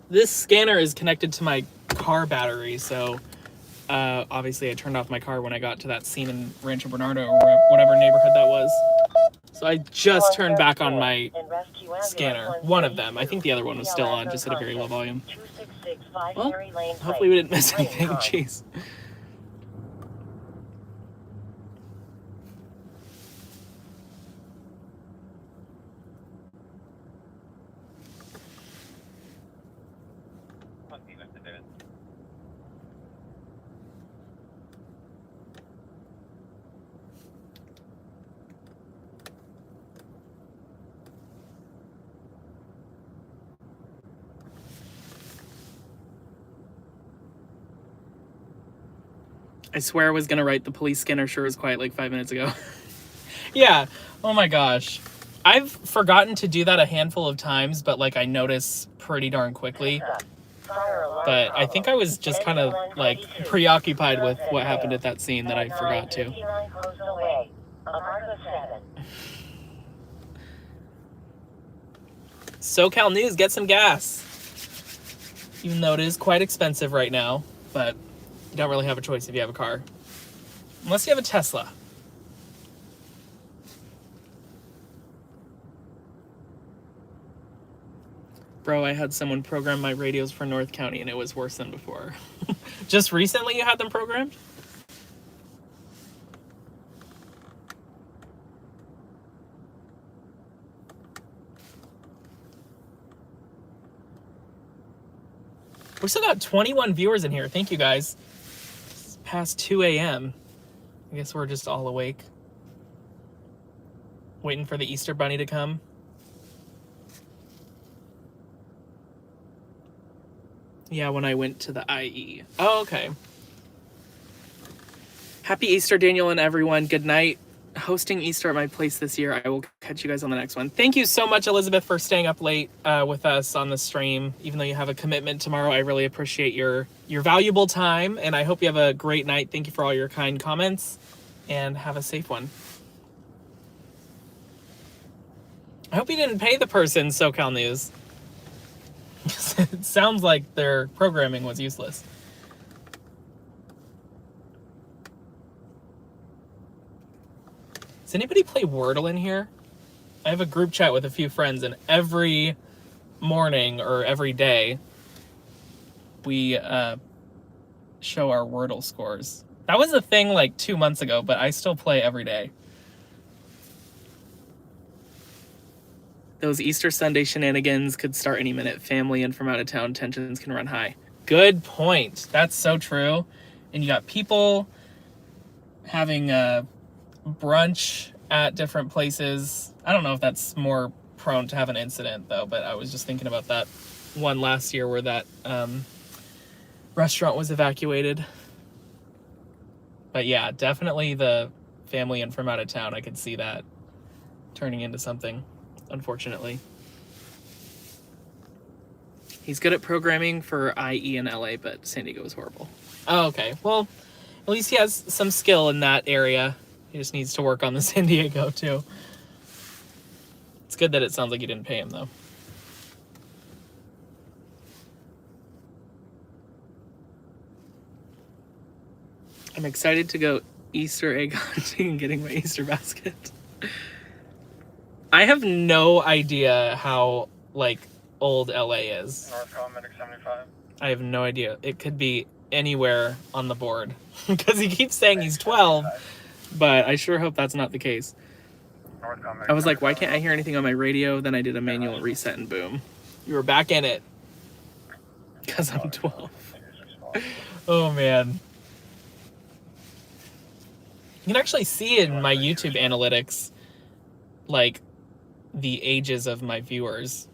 This scanner is connected to my car battery, so obviously I turned off my car when I got to that scene in Rancho Bernardo or whatever neighborhood that was. So I just turned back on my scanner. One of them. I think the other one was still on, just at a very low volume. Well, hopefully we didn't miss anything. Jeez. I swear I was gonna write the police scanner sure is quiet like 5 minutes ago. Yeah, oh my gosh. I've forgotten to do that a handful of times, but like I notice pretty darn quickly. But I think I was just kind of like preoccupied with what happened at that scene that I forgot to. SoCal News, get some gas. Even though it is quite expensive right now, but you don't really have a choice if you have a car. Unless you have a Tesla. Bro, I had someone program my radios for North County and it was worse than before. Just recently you had them programmed? We still got 21 viewers in here. Thank you guys. It's past 2 a.m. I guess we're just all awake. Waiting for the Easter Bunny to come. Yeah, when I went to the IE. Oh, okay. Happy Easter, Daniel and everyone. Good night. Hosting Easter at my place this year. I will catch you guys on the next one. Thank you so much, Elizabeth, for staying up late with us on the stream. Even though you have a commitment tomorrow, I really appreciate your valuable time, and I hope you have a great night. Thank you for all your kind comments, and have a safe one. I hope you didn't pay the person, SoCal News. It sounds like their programming was useless. Does anybody play Wordle in here? I have a group chat with a few friends, and every morning or every day we show our Wordle scores. That was a thing like 2 months ago, but I still play every day. Those Easter Sunday shenanigans could start any minute. Family and from out of town, tensions can run high. Good point. That's so true. And you got people having a brunch at different places. I don't know if that's more prone to have an incident, though, but I was just thinking about that one last year where that restaurant was evacuated. But yeah, definitely the family and from out of town, I could see that turning into something, unfortunately. He's good at programming for IE in LA, but San Diego is horrible. Oh, okay. Well, at least he has some skill in that area. He just needs to work on the San Diego, too. It's good that it sounds like you didn't pay him, though. I'm excited to go Easter egg hunting and getting my Easter basket. I have no idea how, like, old LA is. North Medic 75. I have no idea. It could be anywhere on the board. Because he keeps saying he's 12, but I sure hope that's not the case. I was like, why can't I hear anything on my radio? Then I did a manual reset and boom. You were back in it. Because I'm 12. Oh, man. You can actually see in my YouTube analytics, like, the ages of my viewers.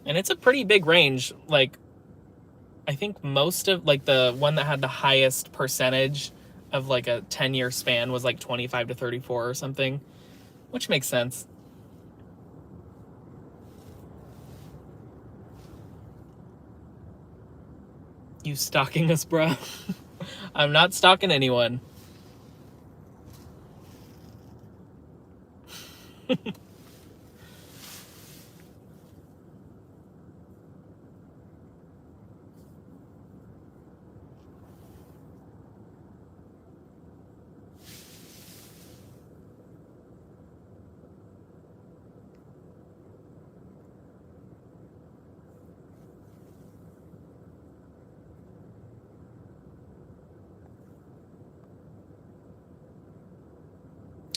And it's a pretty big range. Like, I think most of, like, the one that had the highest percentage of, like, a 10-year span was, like, 25 to 34 or something. Which makes sense. You stalking us, bro? I'm not stalking anyone.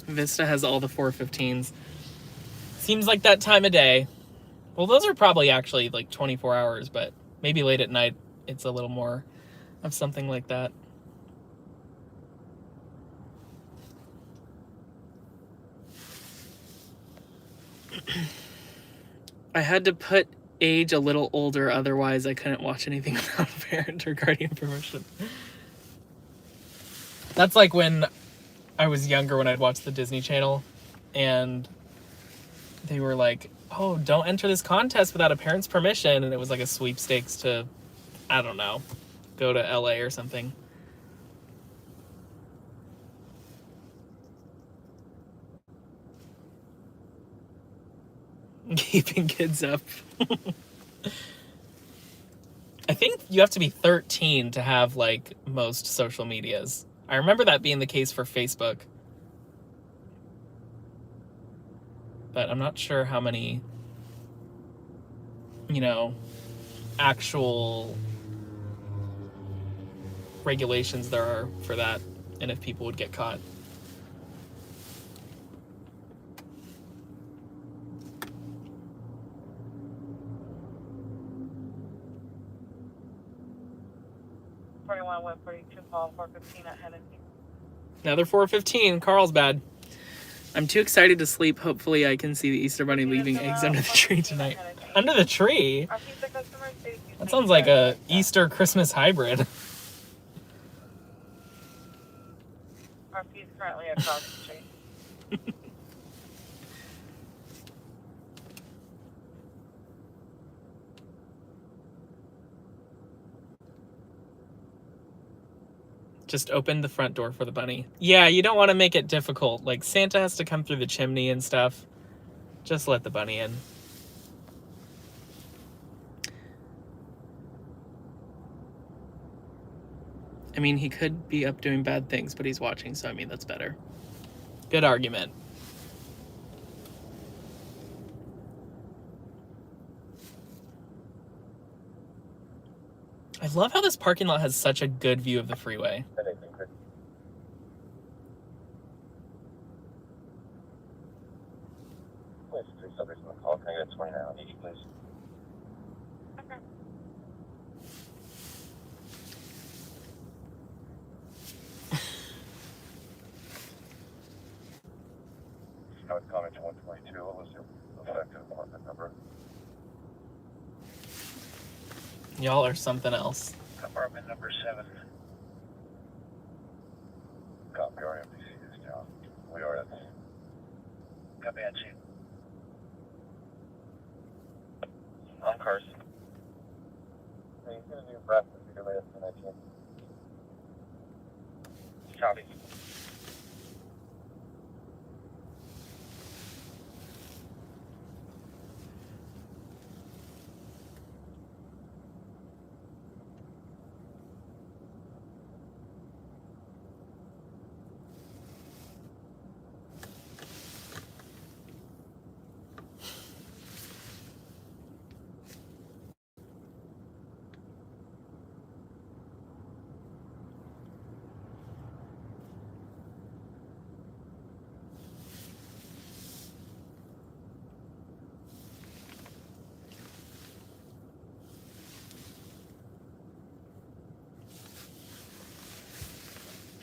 Vista has all the 415s. Seems like that time of day. Well, those are probably actually like 24 hours, but maybe late at night it's a little more of something like that. I had to put age a little older, otherwise I couldn't watch anything without parent or guardian permission. That's like when I was younger, when I'd watch the Disney Channel, and they were like, oh, don't enter this contest without a parent's permission, and it was like a sweepstakes to, I don't know, go to LA or something. Keeping kids up. I think you have to be 13 to have, like, most social medias. I remember that being the case for Facebook. But I'm not sure how many, you know, actual regulations there are for that, and if people would get caught. Went 42 call 415 at Hennessy. Another 415. Carlsbad. I'm too excited to sleep. Hopefully I can see the Easter Bunny leaving eggs under the tree tonight. Under the tree? That sounds like a Easter Christmas hybrid. RP is currently across the street. Just open the front door for the bunny. Yeah, you don't want to make it difficult. Like, Santa has to come through the chimney and stuff. Just let the bunny in. I mean, he could be up doing bad things, but he's watching, so I mean, that's better. Good argument. I love how this parking lot has such a good view of the freeway. West 3 Subject on the call, can I get a 29 on each, please? Okay. I was calling to 122. What was your effective apartment number? Y'all are something else. Apartment number 7. Copy RMDC is down. We are at. Copy at you. I'm Carson. Are you going to do breath with your latest connection? Copy.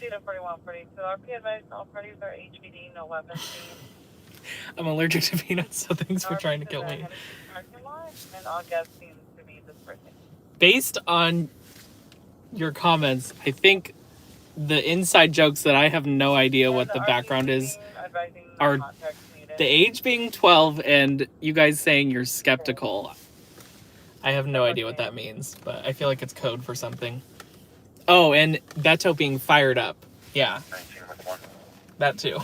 Cedar 4142. RP advised all parties are HVD, no weapons seen. I'm allergic to peanuts, so thanks for trying to kill me. Parking lot, and all guests seem to be dispersing. Based on your comments, I think the inside jokes that I have no idea what the background is are the age being 12 and you guys saying you're skeptical. I have no idea what that means, but I feel like it's code for something. Oh, and Beto being fired up. Yeah, 19 with 1. that too.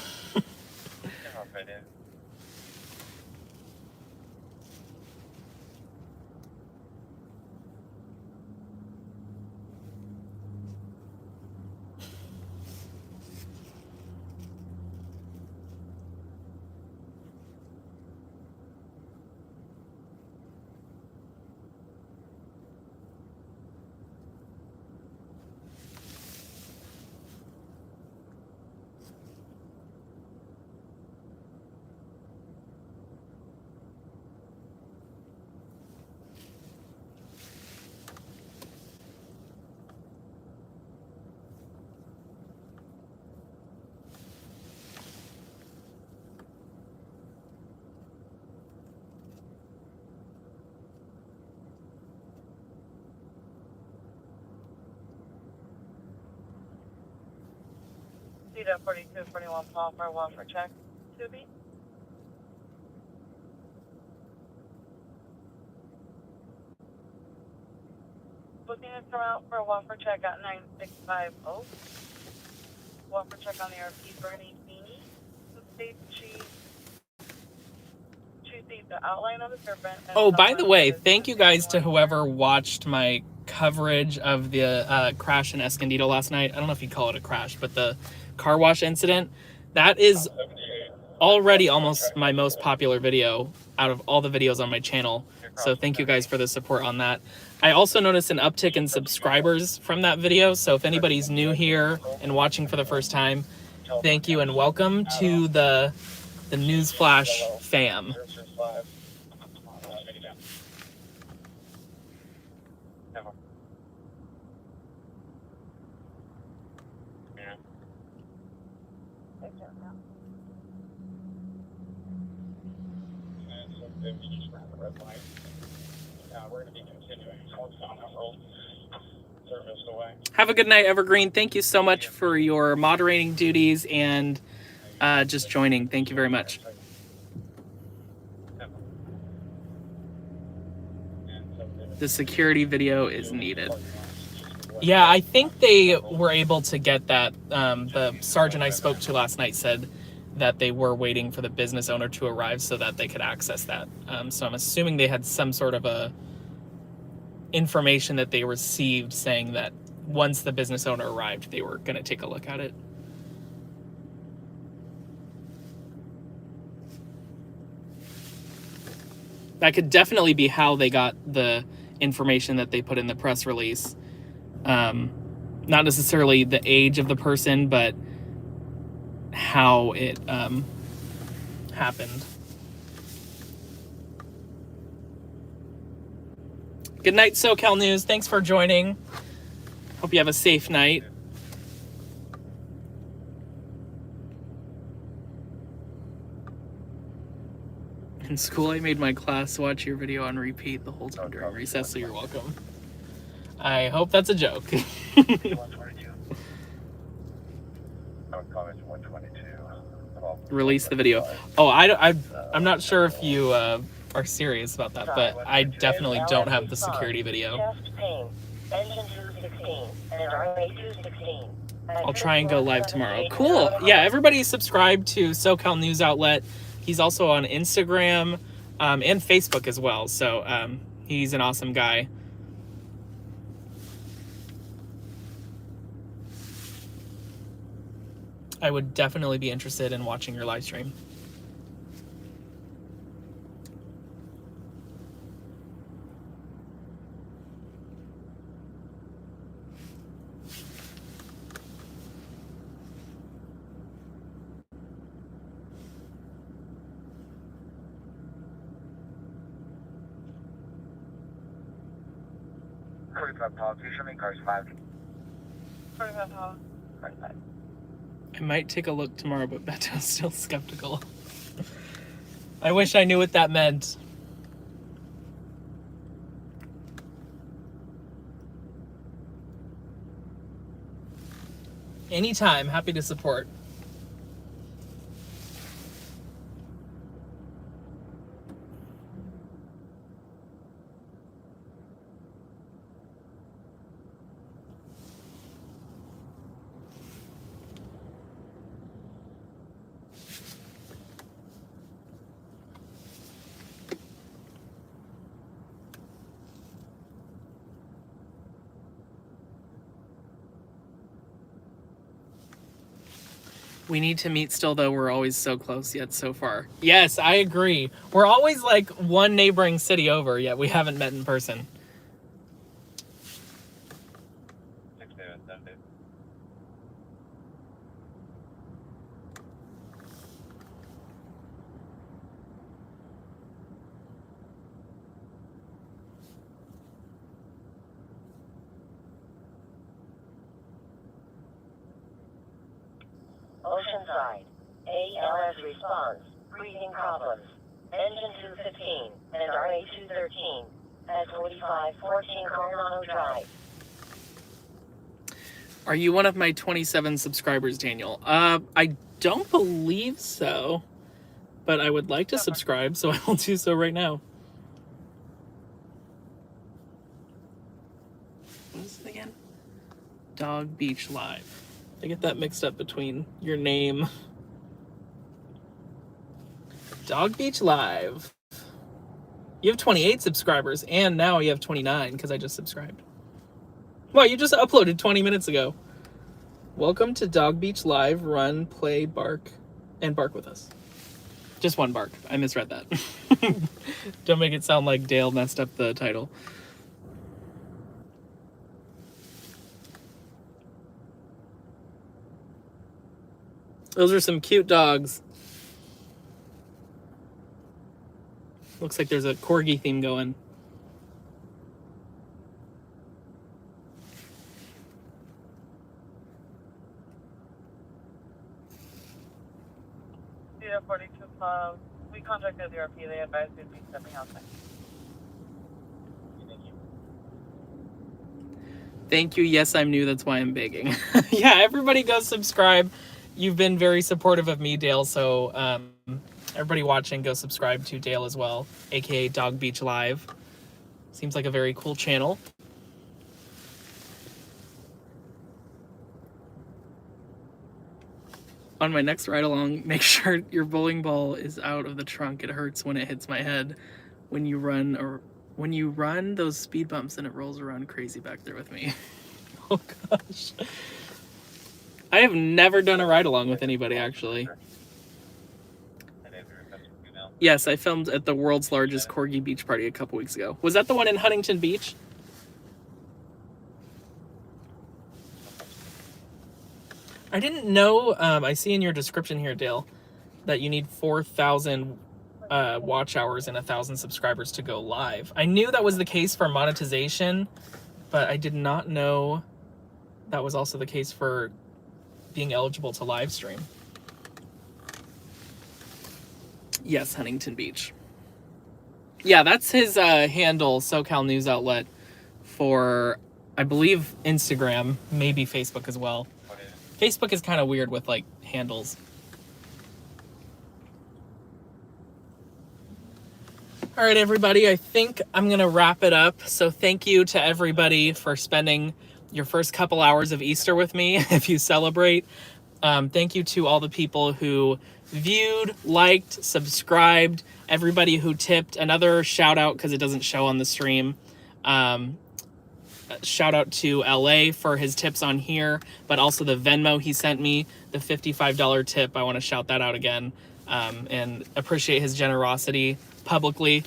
Cedar 4241 Paul for Wofford check. Subi. Booking has come out for a Wofford check at 9650. Wofford check on the RP Bernie Feeney. Who states she sees the outline of the serpent. Oh, by the way, thank you guys to whoever watched my coverage of the crash in Escondido last night. I don't know if you'd call it a crash, but the car wash incident. That is already almost my most popular video out of all the videos on my channel. So thank you guys for the support on that. I also noticed an uptick in subscribers from that video. So if anybody's new here and watching for the first time, thank you and welcome to the Newsflash fam. We're going to be continuing southbound that road. Service away. Have a good night, Evergreen. Thank you so much for your moderating duties and just joining. Thank you very much. The security video is needed. Yeah, I think they were able to get that. The sergeant I spoke to last night said that they were waiting for the business owner to arrive so that they could access that. So I'm assuming they had some sort of a information that they received saying that once the business owner arrived, they were going to take a look at it. That could definitely be how they got the information that they put in the press release. Not necessarily the age of the person, but how it happened. Good night, SoCal News. Thanks for joining. Hope you have a safe night. In school, I made my class watch your video on repeat the whole time during recess, so you're welcome. I hope that's a joke. 122. I would call it 122. Release the video. Oh, I'm not sure if you are serious about that, but I definitely don't have the security video. Chest pain. Engine 216 and RA 216. I'll try and go live tomorrow. Cool. Yeah, everybody subscribe to SoCal News Outlet. He's also on Instagram and Facebook as well. So he's an awesome guy. I would definitely be interested in watching your live stream. Cars 5. 45 Paul. I might take a look tomorrow, but Beto's still skeptical. I wish I knew what that meant. Anytime, happy to support. We need to meet still, though. We're always so close, yet so far. Yes, I agree. We're always like one neighboring city over, yet we haven't met in person. 6 David, 7 David. Oceanside. ALS response. Breathing problems. Engine 215 and RA 213 at 4514 Coronado Drive. Are you one of my 27 subscribers, Daniel? I don't believe so, but I would like to subscribe, so I will do so right now. What is it again? Dog Beach Live. I get that mixed up between your name. Dog Beach Live. You have 28 subscribers, and now you have 29 because I just subscribed. Well, you just uploaded 20 minutes ago. Welcome to Dog Beach Live. Run, play, bark, and bark with us. Just one bark. I misread that. Don't make it sound like Dale messed up the title. Those are some cute dogs. Looks like there's a corgi theme going. Cedar 42 Club. We contacted the RP. They advised we'd be stepping outside. Thank you. Thank you. Yes, I'm new. That's why I'm begging. Yeah, everybody go subscribe. You've been very supportive of me, Dale, so everybody watching, go subscribe to Dale as well, aka Dog Beach Live. Seems like a very cool channel. On my next ride along, make sure your bowling ball is out of the trunk. It hurts when it hits my head. When you run those speed bumps and it rolls around crazy back there with me. Oh gosh. I have never done a ride along with anybody, actually. Yes, I filmed at the world's largest corgi beach party a couple weeks ago. Was that the one in Huntington Beach? I didn't know, I see in your description here, Dale, that you need 4,000 watch hours and 1,000 subscribers to go live. I knew that was the case for monetization, but I did not know that was also the case for being eligible to live stream. Yes, Huntington Beach. Yeah, that's his handle, SoCal News Outlet, for, I believe, Instagram, maybe Facebook as well. Facebook is kind of weird with, like, handles. All right, everybody, I think I'm going to wrap it up. So thank you to everybody for spending your first couple hours of Easter with me, if you celebrate. Thank you to all the people who viewed, liked, subscribed, everybody who tipped. Another shout out, because it doesn't show on the stream. Shout out to LA for his tips on here, but also the Venmo he sent me, the $55 tip. I want to shout that out again, and appreciate his generosity publicly.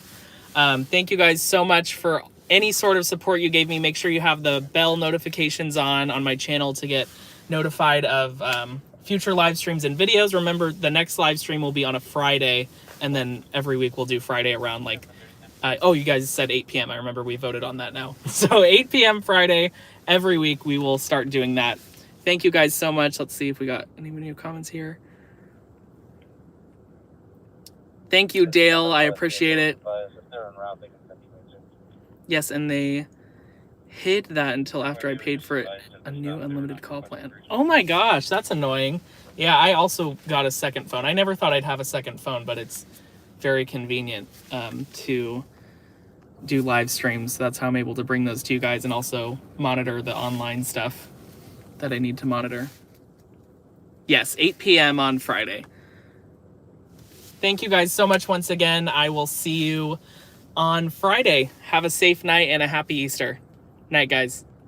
Thank you guys so much for any sort of support you gave me. Make sure you have the bell notifications on my channel to get notified of future live streams and videos. Remember, the next live stream will be on a Friday, and then every week we'll do Friday around like oh, you guys said 8 p.m. I remember we voted on that now. So 8 p.m. Friday, every week we will start doing that. Thank you guys so much. Let's see if we got any new comments here. Thank you, Dale. I appreciate it. Yes, and they hid that until after I paid for a new unlimited call plan. Oh my gosh, that's annoying. Yeah, I also got a second phone. I never thought I'd have a second phone, but it's very convenient to do live streams. That's how I'm able to bring those to you guys and also monitor the online stuff that I need to monitor. Yes, 8 p.m. on Friday. Thank you guys so much once again. I will see you on Friday. Have a safe night and a happy Easter. Night, guys.